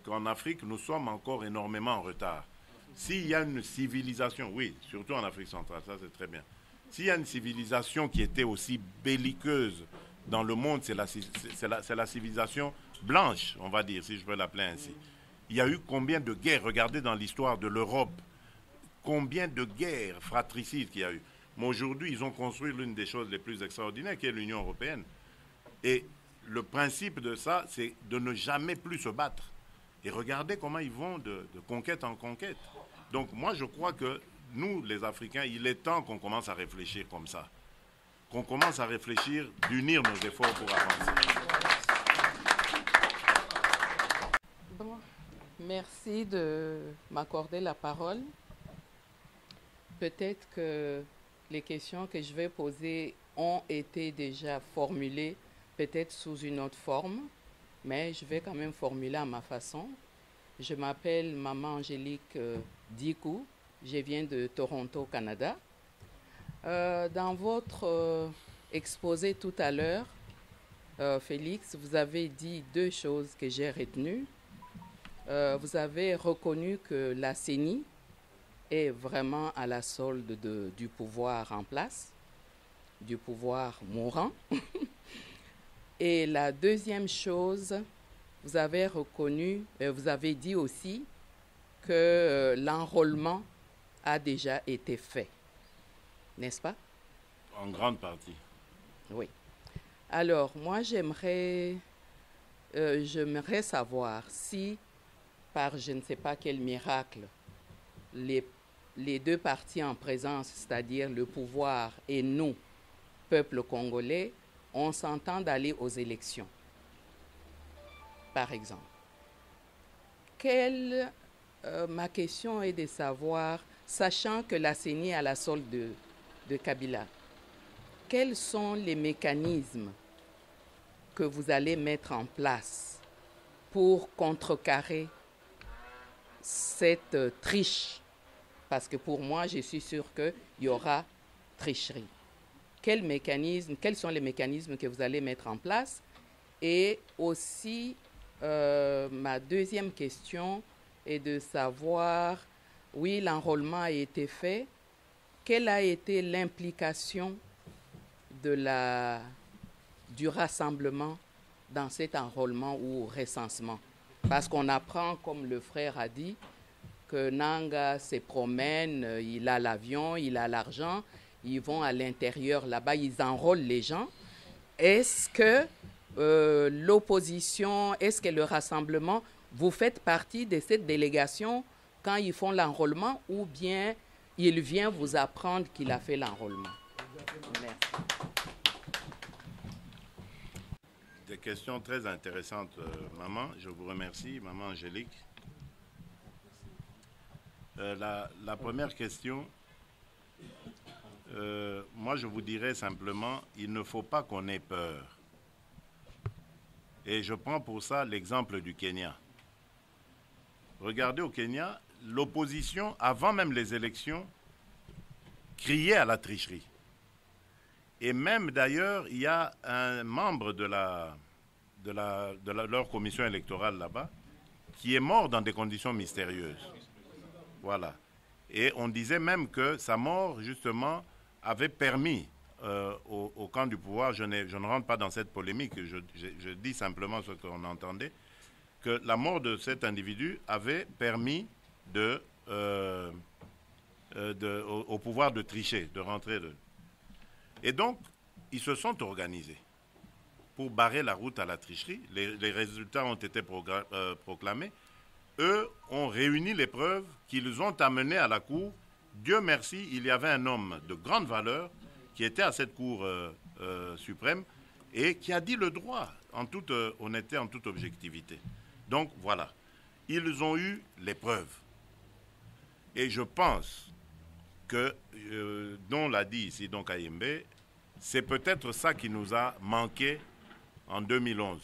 Speaker 1: qu'en Afrique, nous sommes encore énormément en retard. S'il y a une civilisation, oui, surtout en Afrique centrale, ça c'est très bien. S'il y a une civilisation qui était aussi belliqueuse dans le monde, c'est la civilisation blanche, on va dire, si je peux l'appeler ainsi. Il y a eu combien de guerres? Regardez dans l'histoire de l'Europe, combien de guerres fratricides qu'il y a eu. Mais aujourd'hui, ils ont construit l'une des choses les plus extraordinaires, qui est l'Union européenne. Et le principe de ça, c'est de ne jamais plus se battre. Et regardez comment ils vont de conquête en conquête. Donc moi, je crois que nous, les Africains, il est temps qu'on commence à réfléchir comme ça. Qu'on commence à réfléchir, d'unir nos efforts pour avancer.
Speaker 7: Bon, merci de m'accorder la parole. Peut-être que les questions que je vais poser ont été déjà formulées, peut-être sous une autre forme, mais je vais quand même formuler à ma façon. Je m'appelle Maman Angélique Dikou, je viens de Toronto, Canada. Dans votre exposé tout à l'heure, Félix, vous avez dit deux choses que j'ai retenues. Vous avez reconnu que la CENI est vraiment à la solde du pouvoir en place, du pouvoir mourant. Et la deuxième chose, vous avez reconnu, vous avez dit aussi que l'enrôlement a déjà été fait, n'est-ce pas?
Speaker 1: En grande partie.
Speaker 7: Oui. Alors, moi, j'aimerais savoir si, par je ne sais pas quel miracle, les deux partis en présence, c'est-à-dire le pouvoir et nous, peuple congolais, on s'entend d'aller aux élections, par exemple. Ma question est de savoir, sachant que la CENI est à la solde de Kabila, quels sont les mécanismes que vous allez mettre en place pour contrecarrer cette triche? Parce que pour moi, je suis sûre qu'il y aura tricherie. Quels sont les mécanismes que vous allez mettre en place? Et aussi, ma deuxième question est de savoir, oui, l'enrôlement a été fait. Quelle a été l'implication du rassemblement dans cet enrôlement ou recensement? Parce qu'on apprend, comme le frère a dit, que Nanga se promène, il a l'avion, il a l'argent, ils vont à l'intérieur là-bas, ils enrôlent les gens. Est-ce que l'opposition, est-ce que le rassemblement, vous faites partie de cette délégation quand ils font l'enrôlement ou bien il vient vous apprendre qu'il a fait l'enrôlement? Merci.
Speaker 1: Des questions très intéressantes, maman. Je vous remercie, maman Angélique. La première question, moi je vous dirais simplement, il ne faut pas qu'on ait peur. Et je prends pour ça l'exemple du Kenya. Regardez au Kenya, l'opposition, avant même les élections, criait à la tricherie. Et même d'ailleurs, il y a un membre de leur commission électorale là-bas qui est mort dans des conditions mystérieuses. Voilà. Et on disait même que sa mort, justement, avait permis au camp du pouvoir, je ne rentre pas dans cette polémique, je dis simplement ce qu'on entendait, que la mort de cet individu avait permis au pouvoir de tricher, de rentrer. Et donc, ils se sont organisés pour barrer la route à la tricherie. Les résultats ont été proclamés. Eux ont réuni les preuves qu'ils ont amenées à la cour. Dieu merci, il y avait un homme de grande valeur qui était à cette cour suprême et qui a dit le droit en toute honnêteté, en toute objectivité. Donc voilà, ils ont eu les preuves. Et je pense que, dont l'a dit ici donc Ayembe, c'est peut-être ça qui nous a manqué en 2011.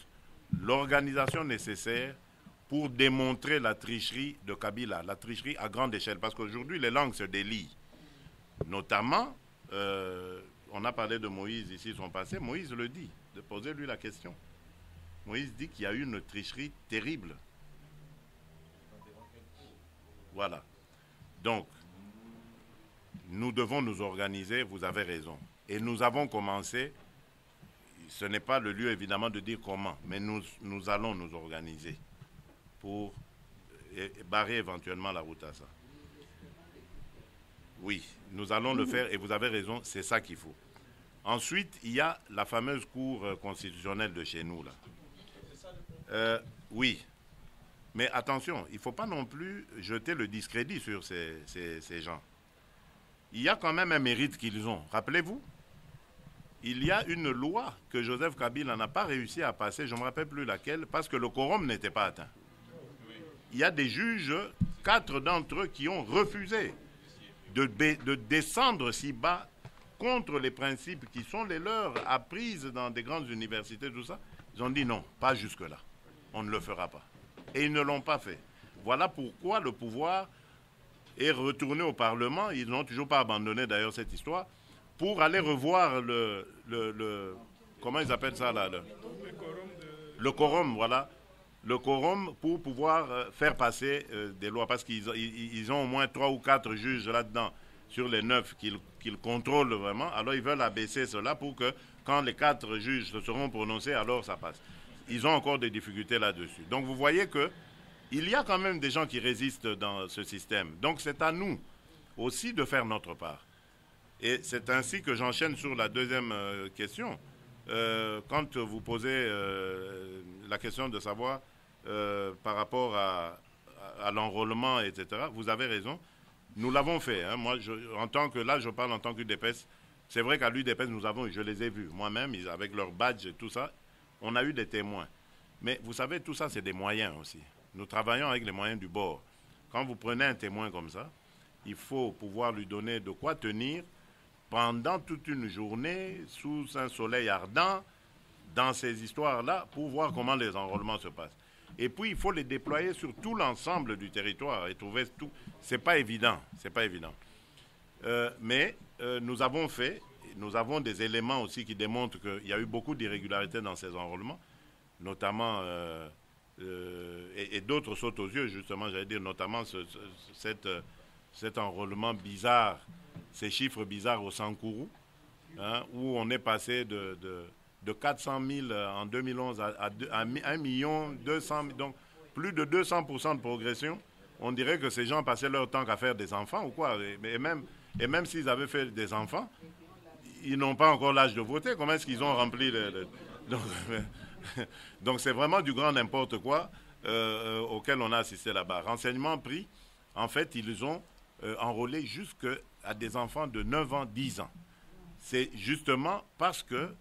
Speaker 1: L'organisation nécessaire pour démontrer la tricherie de Kabila, la tricherie à grande échelle. Parce qu'aujourd'hui, les langues se délient. Notamment, on a parlé de Moïse ici, son passé. Moïse le dit. Posez-lui la question. Moïse dit qu'il y a eu une tricherie terrible. Voilà. Donc, nous devons nous organiser, vous avez raison. Et nous avons commencé, ce n'est pas le lieu évidemment de dire comment, mais nous allons nous organiser pour barrer éventuellement la route à ça. Oui, nous allons le faire et vous avez raison, c'est ça qu'il faut. Ensuite, il y a la fameuse cour constitutionnelle de chez nous, là. Oui, mais attention, il ne faut pas non plus jeter le discrédit sur ces gens. Il y a quand même un mérite qu'ils ont. Rappelez-vous, il y a une loi que Joseph Kabila n'a pas réussi à passer, je ne me rappelle plus laquelle, parce que le quorum n'était pas atteint. Il y a des juges, 4 d'entre eux, qui ont refusé de descendre si bas contre les principes qui sont les leurs, apprises dans des grandes universités, tout ça. Ils ont dit non, pas jusque-là. On ne le fera pas. Et ils ne l'ont pas fait. Voilà pourquoi le pouvoir est retourné au Parlement. Ils n'ont toujours pas abandonné d'ailleurs cette histoire pour aller revoir comment ils appellent ça là, le quorum, voilà. Le quorum pour pouvoir faire passer des lois. Parce qu'ils ont au moins 3 ou 4 juges là-dedans sur les 9 qu'ils contrôlent vraiment. Alors ils veulent abaisser cela pour que quand les 4 juges se seront prononcés, alors ça passe. Ils ont encore des difficultés là-dessus. Donc vous voyez qu'il y a quand même des gens qui résistent dans ce système. Donc c'est à nous aussi de faire notre part. Et c'est ainsi que j'enchaîne sur la deuxième question. Quand vous posez la question de savoir par rapport à l'enrôlement, etc., vous avez raison. Nous l'avons fait. Hein. Moi, je parle en tant qu'UDPS. C'est vrai qu'à l'UDPS, je les ai vus moi-même, avec leur badge et tout ça. On a eu des témoins. Mais vous savez, tout ça, c'est des moyens aussi. Nous travaillons avec les moyens du bord. Quand vous prenez un témoin comme ça, il faut pouvoir lui donner de quoi tenir pendant toute une journée, sous un soleil ardent, dans ces histoires-là, pour voir comment les enrôlements se passent. Et puis, il faut les déployer sur tout l'ensemble du territoire et trouver tout. C'est pas évident, c'est pas évident. Mais nous avons des éléments aussi qui démontrent qu'il y a eu beaucoup d'irrégularités dans ces enrôlements, notamment, et d'autres sautent aux yeux, justement, j'allais dire, notamment cet enrôlement bizarre, ces chiffres bizarres au Sankourou, hein, où on est passé de 400 000 en 2011 à 1 200 000, donc plus de 200% de progression. On dirait que ces gens passaient leur temps qu'à faire des enfants ou quoi. Et même s'ils avaient fait des enfants, ils n'ont pas encore l'âge de voter. Comment est-ce qu'ils ont rempli Donc c'est vraiment du grand n'importe quoi auquel on a assisté là-bas. Renseignement pris, en fait, ils ont enrôlé jusqu'à des enfants de 9 ans, 10 ans. C'est justement parce que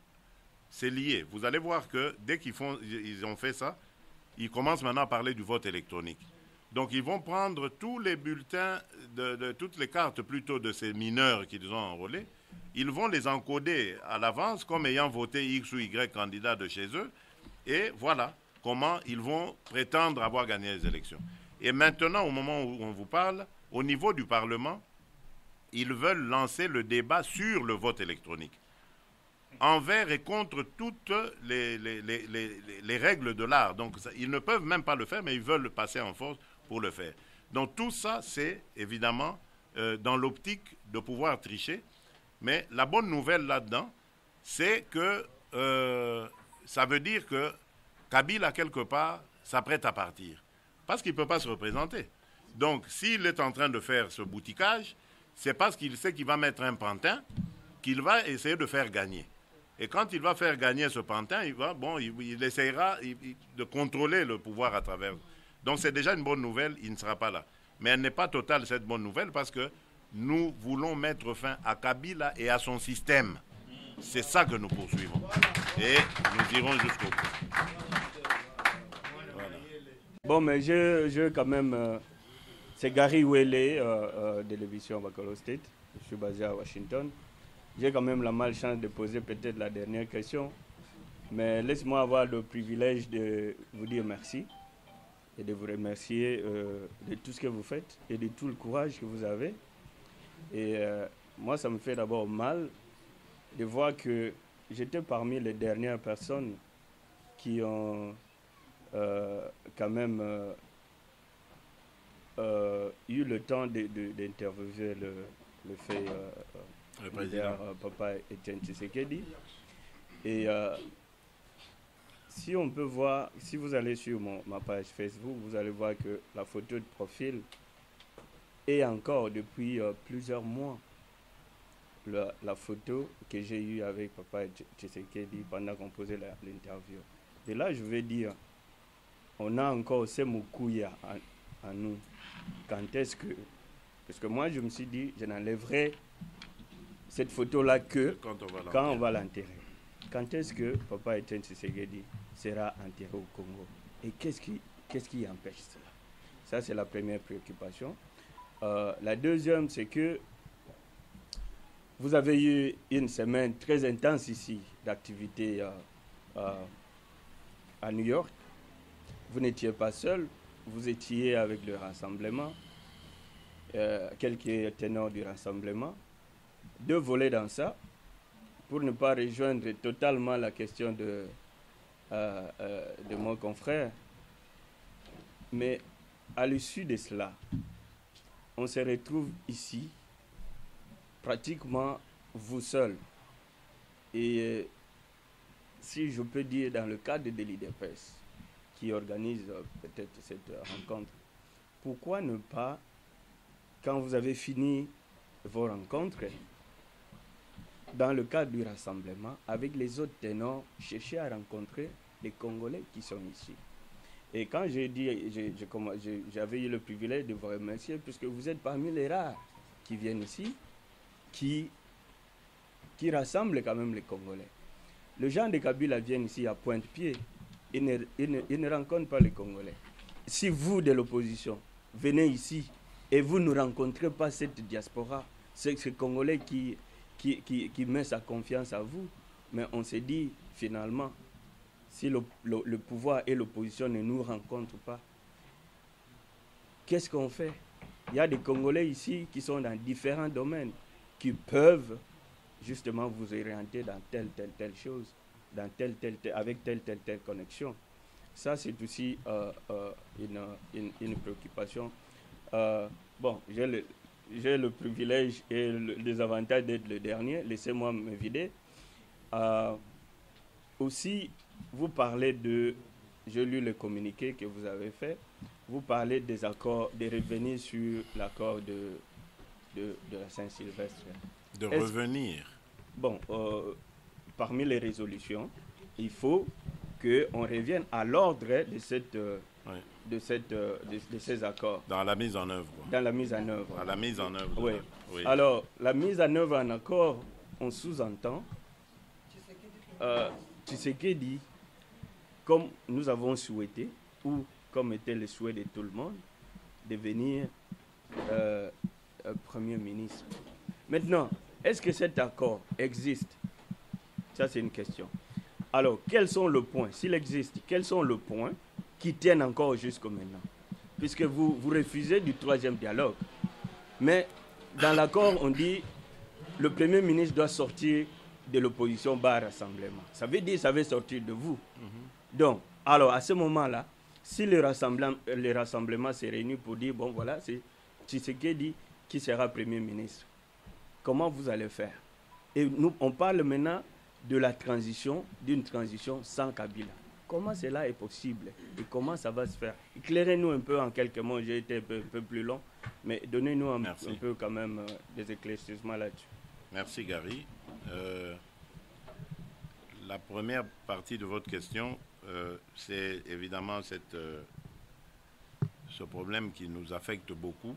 Speaker 1: c'est lié. Vous allez voir que dès ils ont fait ça, ils commencent maintenant à parler du vote électronique. Donc ils vont prendre tous les bulletins, toutes les cartes plutôt de ces mineurs qu'ils ont enrôlés, ils vont les encoder à l'avance comme ayant voté X ou Y candidat de chez eux, et voilà comment ils vont prétendre avoir gagné les élections. Et maintenant, au moment où on vous parle, au niveau du Parlement, ils veulent lancer le débat sur le vote électronique, envers et contre toutes les règles de l'art. Donc, ils ne peuvent même pas le faire, mais ils veulent passer en force pour le faire. Donc, tout ça, c'est évidemment dans l'optique de pouvoir tricher. Mais la bonne nouvelle là-dedans, c'est que ça veut dire que Kabila, quelque part, s'apprête à partir. Parce qu'il ne peut pas se représenter. Donc, s'il est en train de faire ce bouticage, c'est parce qu'il sait qu'il va mettre un pantin qu'il va essayer de faire gagner. Et quand il va faire gagner ce pantin, il essaiera de contrôler le pouvoir à travers. Donc c'est déjà une bonne nouvelle, il ne sera pas là. Mais elle n'est pas totale, cette bonne nouvelle, parce que nous voulons mettre fin à Kabila et à son système. C'est ça que nous poursuivons. Et nous irons jusqu'au bout. Voilà.
Speaker 8: Bon, mais je quand même... c'est Gary Wele de l'émission Bakolo State. Je suis basé à Washington. J'ai quand même la malchance de poser peut-être la dernière question, mais laisse-moi avoir le privilège de vous dire merci et de vous remercier de tout ce que vous faites et de tout le courage que vous avez. Et moi, ça me fait d'abord mal de voir que j'étais parmi les dernières personnes qui ont quand même eu le temps d'interviewer le fait... le président Papa Etienne Tshisekedi. Et si on peut voir, si vous allez sur ma page Facebook, vous allez voir que la photo de profil est encore depuis plusieurs mois la photo que j'ai eue avec Papa Tshisekedi pendant qu'on posait l'interview. Et là, je vais dire, on a encore ce Moukouya en nous. Quand est-ce que... Parce que moi, je me suis dit, je n'enlèverai cette photo-là que quand on va l'enterrer. Quand est-ce que Papa Etienne Tshisekedi sera enterré au Congo? Et qu'est-ce qui empêche cela? Ça, c'est la première préoccupation. La deuxième, c'est que vous avez eu une semaine très intense ici d'activité à New York. Vous n'étiez pas seul, vous étiez avec le rassemblement, quelques ténors du rassemblement. Deux volets dans ça, pour ne pas rejoindre totalement la question de mon confrère. Mais à l'issue de cela, on se retrouve ici, pratiquement vous seul. Et si je peux dire, dans le cadre de l'IDPS, qui organise peut-être cette rencontre, pourquoi ne pas, quand vous avez fini vos rencontres, dans le cadre du rassemblement, avec les autres ténors, chercher à rencontrer les Congolais qui sont ici. Et quand j'ai dit, j'avais eu le privilège de vous remercier, puisque vous êtes parmi les rares qui viennent ici, qui rassemblent quand même les Congolais. Les gens de Kabila viennent ici à Pointe-Pied, ils ne rencontrent pas les Congolais. Si vous, de l'opposition, venez ici et vous ne rencontrez pas cette diaspora, ces Congolais qui qui met sa confiance à vous. Mais on s'est dit, finalement, si le pouvoir et l'opposition ne nous rencontrent pas, qu'est-ce qu'on fait? Il y a des Congolais ici qui sont dans différents domaines, qui peuvent justement vous orienter dans telle chose, dans avec telle connexion. Ça, c'est aussi une préoccupation. Bon, j'ai le privilège et le désavantage d'être le dernier. Laissez-moi me vider. Aussi, vous parlez de... J'ai lu le communiqué que vous avez fait. Vous parlez des accords, de revenir sur l'accord de la Saint-Sylvestre.
Speaker 1: De revenir.
Speaker 8: Bon, parmi les résolutions, il faut qu'on revienne à l'ordre de ces accords.
Speaker 1: Dans la mise en œuvre.
Speaker 8: Dans la mise en œuvre.
Speaker 1: Dans la mise en œuvre.
Speaker 8: Oui. Oui. Alors, la mise en œuvre en accord, on sous-entend Tshisekedi, comme nous avons souhaité, ou comme était le souhait de tout le monde, devenir Premier ministre. Maintenant, est-ce que cet accord existe? Ça, c'est une question. Alors, quels sont les points, s'il existe, quels sont les points qui tiennent encore jusqu'au maintenant? Puisque vous refusez du troisième dialogue. Mais dans l'accord, on dit le Premier ministre doit sortir de l'opposition par rassemblement. Ça veut dire que ça veut sortir de vous. Donc, alors, à ce moment-là, si le rassemblement s'est réuni pour dire, bon, voilà, c'est Tshisekedi qui sera Premier ministre, comment vous allez faire? Et nous, on parle maintenant de la transition, d'une transition sans Kabila. Comment cela est possible et comment ça va se faire? Éclairez-nous un peu en quelques mots, j'ai été un peu plus long, mais donnez-nous un peu quand même des éclaircissements là-dessus.
Speaker 1: Merci Gary. La première partie de votre question, c'est évidemment ce problème qui nous affecte beaucoup,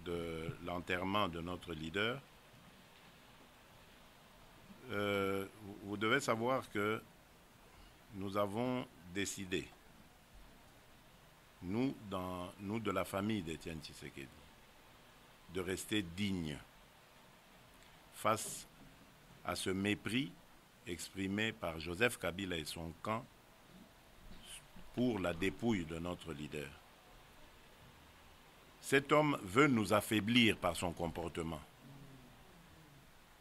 Speaker 1: de l'enterrement de notre leader. Vous devez savoir que nous avons décidé, nous de la famille d'Étienne Tshisekedi, de rester dignes face à ce mépris exprimé par Joseph Kabila et son camp pour la dépouille de notre leader. Cet homme veut nous affaiblir par son comportement.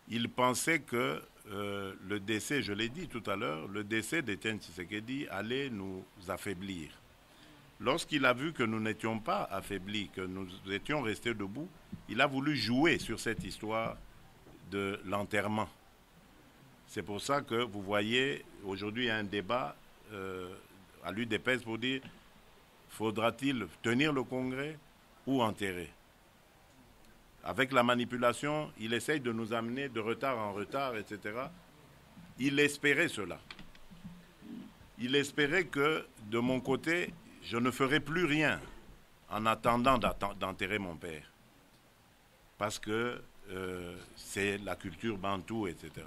Speaker 1: Il pensait que le décès, je l'ai dit tout à l'heure, le décès d'Étienne Tshisekedi allait nous affaiblir. Lorsqu'il a vu que nous n'étions pas affaiblis, que nous étions restés debout, il a voulu jouer sur cette histoire de l'enterrement. C'est pour ça que vous voyez, aujourd'hui, il y a un débat à l'UDPS pour dire, faudra-t-il tenir le congrès ou enterrer? Avec la manipulation, il essaye de nous amener de retard en retard, etc. Il espérait cela. Il espérait que, de mon côté, je ne ferai plus rien en attendant d'enterrer mon père. Parce que c'est la culture bantou, etc.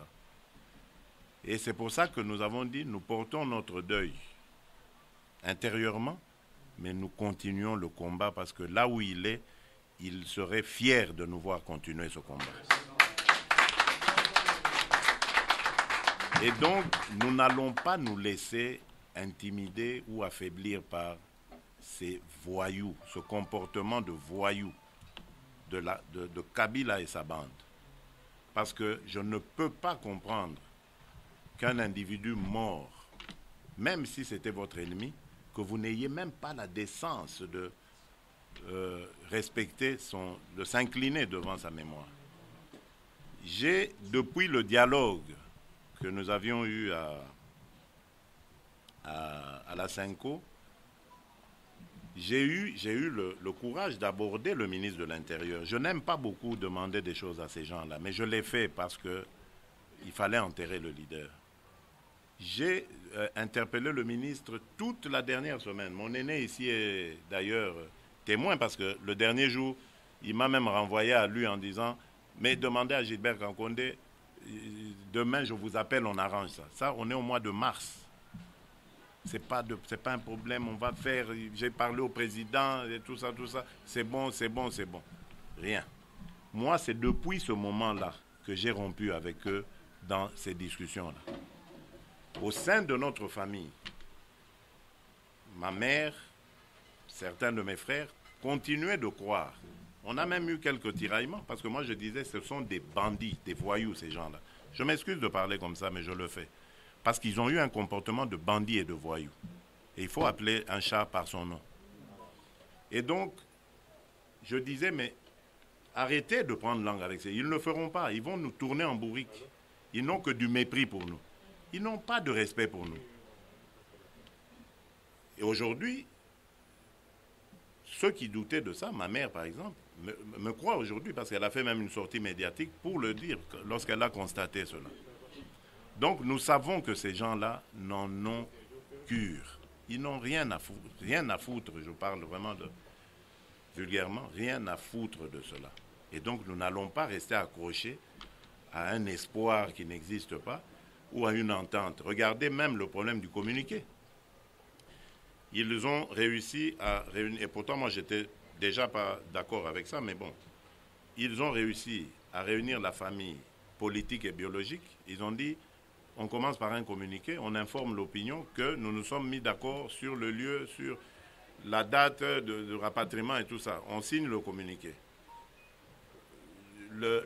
Speaker 1: Et c'est pour ça que nous avons dit, nous portons notre deuil intérieurement, mais nous continuons le combat parce que là où il est, il serait fier de nous voir continuer ce combat. Et donc, nous n'allons pas nous laisser intimider ou affaiblir par ces voyous, ce comportement de voyous de Kabila et sa bande. Parce que je ne peux pas comprendre qu'un individu mort, même si c'était votre ennemi, que vous n'ayez même pas la décence de respecter de s'incliner devant sa mémoire. J'ai, depuis le dialogue que nous avions eu à la Cinco, j'ai eu le courage d'aborder le ministre de l'Intérieur. Je n'aime pas beaucoup demander des choses à ces gens-là, mais je l'ai fait parce qu'il fallait enterrer le leader. J'ai interpellé le ministre toute la dernière semaine. Mon aîné ici est d'ailleurs témoin parce que le dernier jour, il m'a même renvoyé à lui en disant « Mais demandez à Gilbert Kankonde, demain je vous appelle, on arrange ça. » Ça, on est au mois de mars. C'est pas un problème, on va faire, j'ai parlé au président, et tout ça, c'est bon. Rien. Moi, c'est depuis ce moment-là que j'ai rompu avec eux dans ces discussions-là. Au sein de notre famille, ma mère, certains de mes frères continuaient de croire. On a même eu quelques tiraillements, parce que moi je disais ce sont des bandits, des voyous, ces gens-là. Je m'excuse de parler comme ça, mais je le fais. Parce qu'ils ont eu un comportement de bandits et de voyous. Et il faut appeler un chat par son nom. Et donc, je disais, mais arrêtez de prendre langue avec ça. Ils ne le feront pas, ils vont nous tourner en bourrique. Ils n'ont que du mépris pour nous. Ils n'ont pas de respect pour nous. Et aujourd'hui, ceux qui doutaient de ça, ma mère par exemple, me croient aujourd'hui parce qu'elle a fait même une sortie médiatique pour le dire lorsqu'elle a constaté cela. Donc nous savons que ces gens-là n'en ont cure. Ils n'ont rien à foutre, je parle vraiment vulgairement, rien à foutre de cela. Et donc nous n'allons pas rester accrochés à un espoir qui n'existe pas ou à une entente. Regardez même le problème du communiqué. Ils ont réussi à réunir, et pourtant moi j'étais déjà pas d'accord avec ça, mais bon, ils ont réussi à réunir la famille politique et biologique. Ils ont dit, on commence par un communiqué, on informe l'opinion que nous nous sommes mis d'accord sur le lieu, sur la date de rapatriement et tout ça. On signe le communiqué.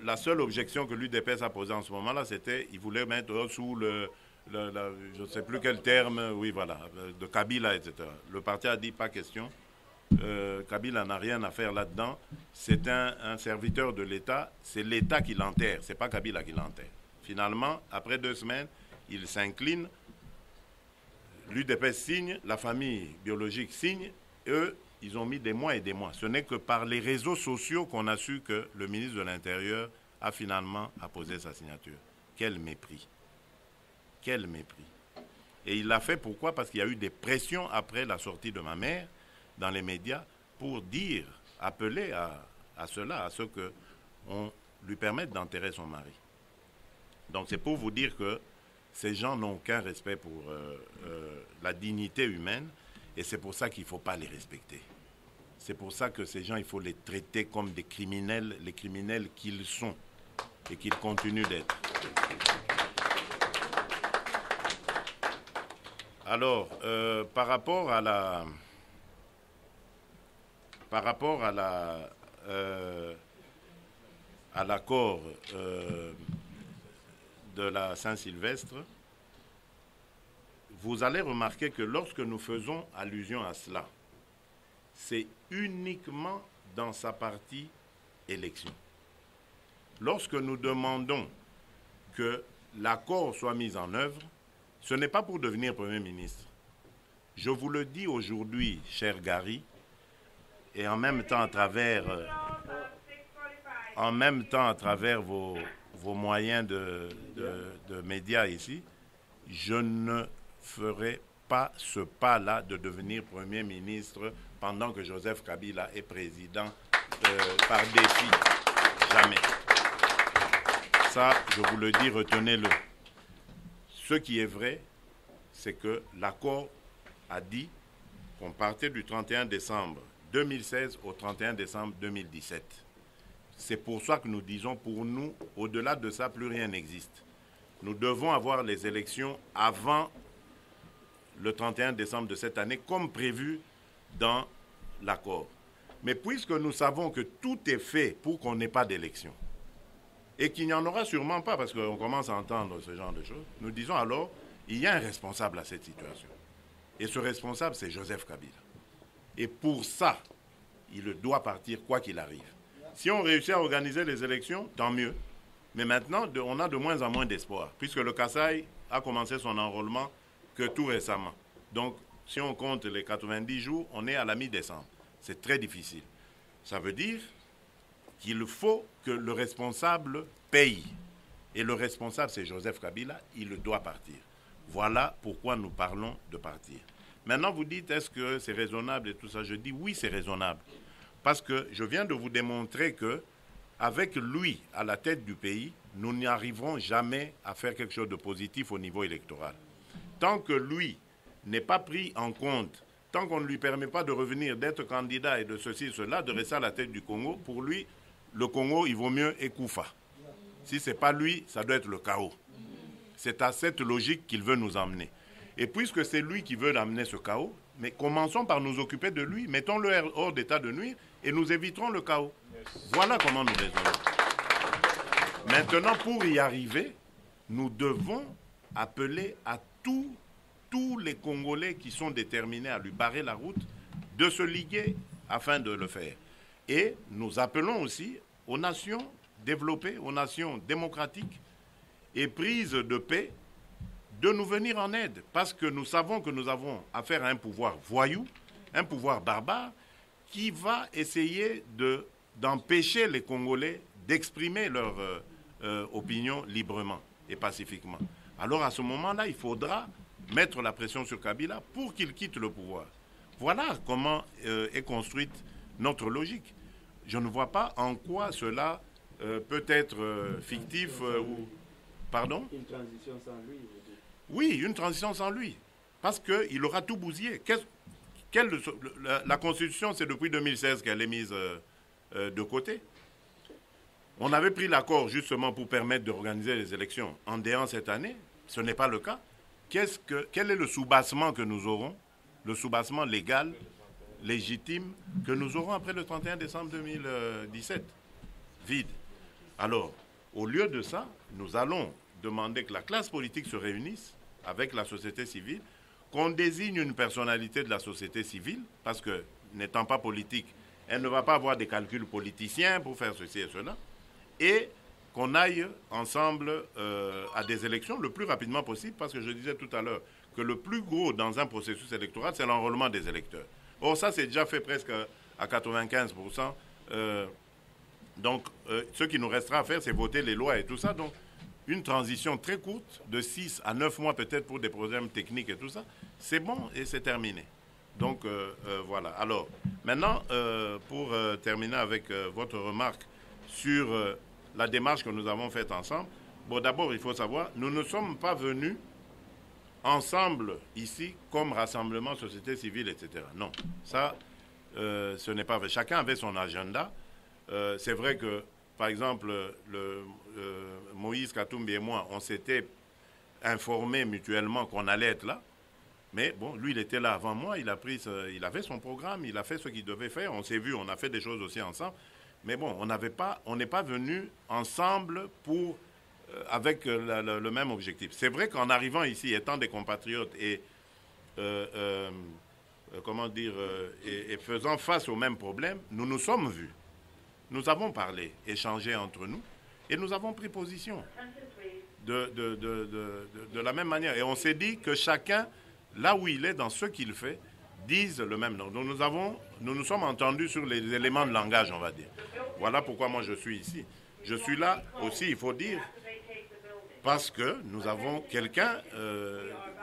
Speaker 1: La seule objection que l'UDPS a posée en ce moment-là, c'était qu'ils voulaient mettre sous je ne sais plus quel terme, oui voilà, de Kabila, etc. Le parti a dit pas question, Kabila n'a rien à faire là-dedans, c'est un serviteur de l'État, c'est l'État qui l'enterre, c'est pas Kabila qui l'enterre. Finalement, après 2 semaines, il s'incline, l'UDPS signe, la famille biologique signe, eux, ils ont mis des mois et des mois. Ce n'est que par les réseaux sociaux qu'on a su que le ministre de l'Intérieur a finalement apposé sa signature. Quel mépris. Quel mépris. Et il l'a fait pourquoi? Parce qu'il y a eu des pressions après la sortie de ma mère dans les médias pour dire, appeler à cela, à ce qu'on lui permette d'enterrer son mari. Donc c'est pour vous dire que ces gens n'ont aucun respect pour la dignité humaine et c'est pour ça qu'il ne faut pas les respecter. C'est pour ça que ces gens, il faut les traiter comme des criminels, les criminels qu'ils sont et qu'ils continuent d'être. Alors, par rapport à l'accord de la Saint-Sylvestre, vous allez remarquer que lorsque nous faisons allusion à cela, c'est uniquement dans sa partie élection. Lorsque nous demandons que l'accord soit mis en œuvre, ce n'est pas pour devenir Premier ministre. Je vous le dis aujourd'hui, cher Gary, et en même temps à travers vos moyens de médias ici, je ne ferai pas ce pas-là de devenir Premier ministre pendant que Joseph Kabila est président par défi. Jamais. Ça, je vous le dis, retenez-le. Ce qui est vrai, c'est que l'accord a dit qu'on partait du 31 décembre 2016 au 31 décembre 2017. C'est pour ça que nous disons, pour nous, au-delà de ça, plus rien n'existe. Nous devons avoir les élections avant le 31 décembre de cette année, comme prévu dans l'accord. Mais puisque nous savons que tout est fait pour qu'on n'ait pas d'élection, et qu'il n'y en aura sûrement pas, parce qu'on commence à entendre ce genre de choses, nous disons alors, il y a un responsable à cette situation. Et ce responsable, c'est Joseph Kabila. Et pour ça, il doit partir quoi qu'il arrive. Si on réussit à organiser les élections, tant mieux. Mais maintenant, on a de moins en moins d'espoir, puisque le Kasaï a commencé son enrôlement que tout récemment. Donc, si on compte les 90 jours, on est à la mi-décembre. C'est très difficile. Ça veut dire qu'il faut que le responsable paye. Et le responsable, c'est Joseph Kabila, il doit partir. Voilà pourquoi nous parlons de partir. Maintenant, vous dites, est-ce que c'est raisonnable et tout ça? Je dis oui, c'est raisonnable. Parce que je viens de vous démontrer que avec lui à la tête du pays, nous n'y arriverons jamais à faire quelque chose de positif au niveau électoral. Tant que lui n'est pas pris en compte, tant qu'on ne lui permet pas de revenir, d'être candidat et de ceci, cela, de rester à la tête du Congo, pour lui, le Congo, il vaut mieux Ekoufa. Si ce n'est pas lui, ça doit être le chaos. C'est à cette logique qu'il veut nous emmener. Et puisque c'est lui qui veut amener ce chaos, mais commençons par nous occuper de lui, mettons-le hors d'état de nuire et nous éviterons le chaos. Voilà comment nous raisonnons. Maintenant, pour y arriver, nous devons appeler à tous les Congolais qui sont déterminés à lui barrer la route de se liguer afin de le faire. Et nous appelons aussi aux nations développées, aux nations démocratiques et prises de paix de nous venir en aide. Parce que nous savons que nous avons affaire à un pouvoir voyou, un pouvoir barbare, qui va essayer d'empêcher les Congolais d'exprimer leur opinion librement et pacifiquement. Alors à ce moment-là, il faudra mettre la pression sur Kabila pour qu'il quitte le pouvoir. Voilà comment est construite notre logique. Je ne vois pas en quoi cela peut être fictif ou... Pardon?
Speaker 8: Une transition sans lui.
Speaker 1: Oui, une transition sans lui. Parce qu'il aura tout bousillé. La Constitution, c'est depuis 2016 qu'elle est mise de côté. On avait pris l'accord justement pour permettre d'organiser les élections en déant cette année. Ce n'est pas le cas. Quel est le soubassement que nous aurons? Le soubassement légal, légitime, que nous aurons après le 31 décembre 2017. Vide. Alors, au lieu de ça, nous allons demander que la classe politique se réunisse avec la société civile, qu'on désigne une personnalité de la société civile, parce que, n'étant pas politique, elle ne va pas avoir des calculs politiciens pour faire ceci et cela, et qu'on aille ensemble à des élections le plus rapidement possible, parce que je disais tout à l'heure que le plus gros dans un processus électoral, c'est l'enrôlement des électeurs. Or, ça, c'est déjà fait presque à 95%. Donc, ce qui nous restera à faire, c'est voter les lois et tout ça. Donc, une transition très courte, de 6 à 9 mois peut-être pour des problèmes techniques et tout ça, c'est bon et c'est terminé. Donc, voilà. Alors, maintenant, pour terminer avec votre remarque sur la démarche que nous avons faite ensemble, bon, d'abord, il faut savoir, nous ne sommes pas venus ensemble ici comme rassemblement, société civile, etc. Non, ça, ce n'est pas vrai. Chacun avait son agenda. C'est vrai que, par exemple, Moïse Katumbi et moi, on s'était informés mutuellement qu'on allait être là. Mais bon, lui, il était là avant moi, il avait son programme, il a fait ce qu'il devait faire. On s'est vu, on a fait des choses aussi ensemble. Mais bon, on n'est pas venus ensemble avec le même objectif. C'est vrai qu'en arrivant ici, étant des compatriotes et faisant face aux mêmes problèmes, nous nous sommes vus. Nous avons parlé, échangé entre nous, et nous avons pris position de la même manière. Et on s'est dit que chacun, là où il est, dans ce qu'il fait, dise le même nom. Donc nous nous sommes entendus sur les éléments de langage, on va dire. Voilà pourquoi moi je suis ici. Je suis là aussi, il faut dire, parce que nous avons quelqu'un,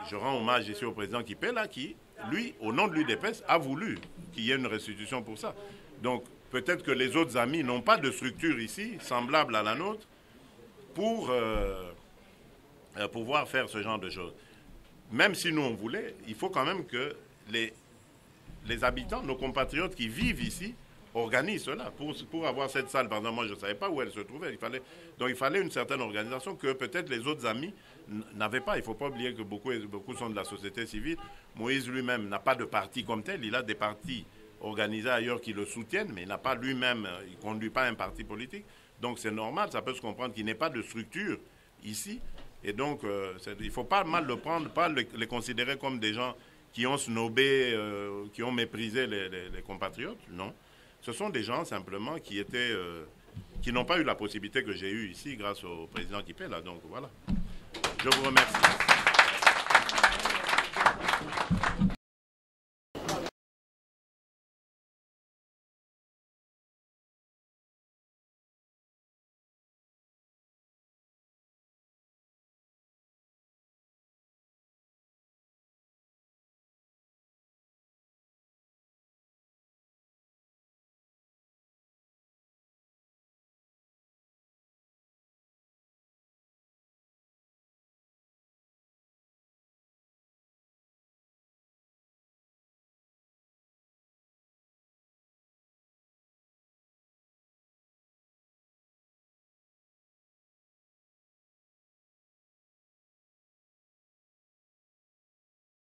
Speaker 1: je rends hommage ici au président Kipé, là, qui, lui, au nom de l'UDPS, a voulu qu'il y ait une restitution pour ça. Donc, peut-être que les autres amis n'ont pas de structure ici, semblable à la nôtre, pour pouvoir faire ce genre de choses. Même si nous, on voulait, il faut quand même que les habitants, nos compatriotes qui vivent ici, organisent cela. Pour avoir cette salle, par exemple, moi, je ne savais pas où elle se trouvait. Donc, il fallait une certaine organisation que peut-être les autres amis n'avaient pas. Il ne faut pas oublier que beaucoup sont de la société civile. Moïse lui-même n'a pas de parti comme tel. Il a des partis organisés ailleurs qui le soutiennent, mais il n'a pas lui-même, il ne conduit pas un parti politique. Donc, c'est normal, ça peut se comprendre qu'il n'ait pas de structure ici. Et donc, il ne faut pas mal le prendre, pas les considérer comme des gens qui ont snobé, qui ont méprisé les compatriotes. Non. Ce sont des gens simplement qui n'ont pas eu la possibilité que j'ai eue ici grâce au président Kipé, là. Donc voilà. Je vous remercie.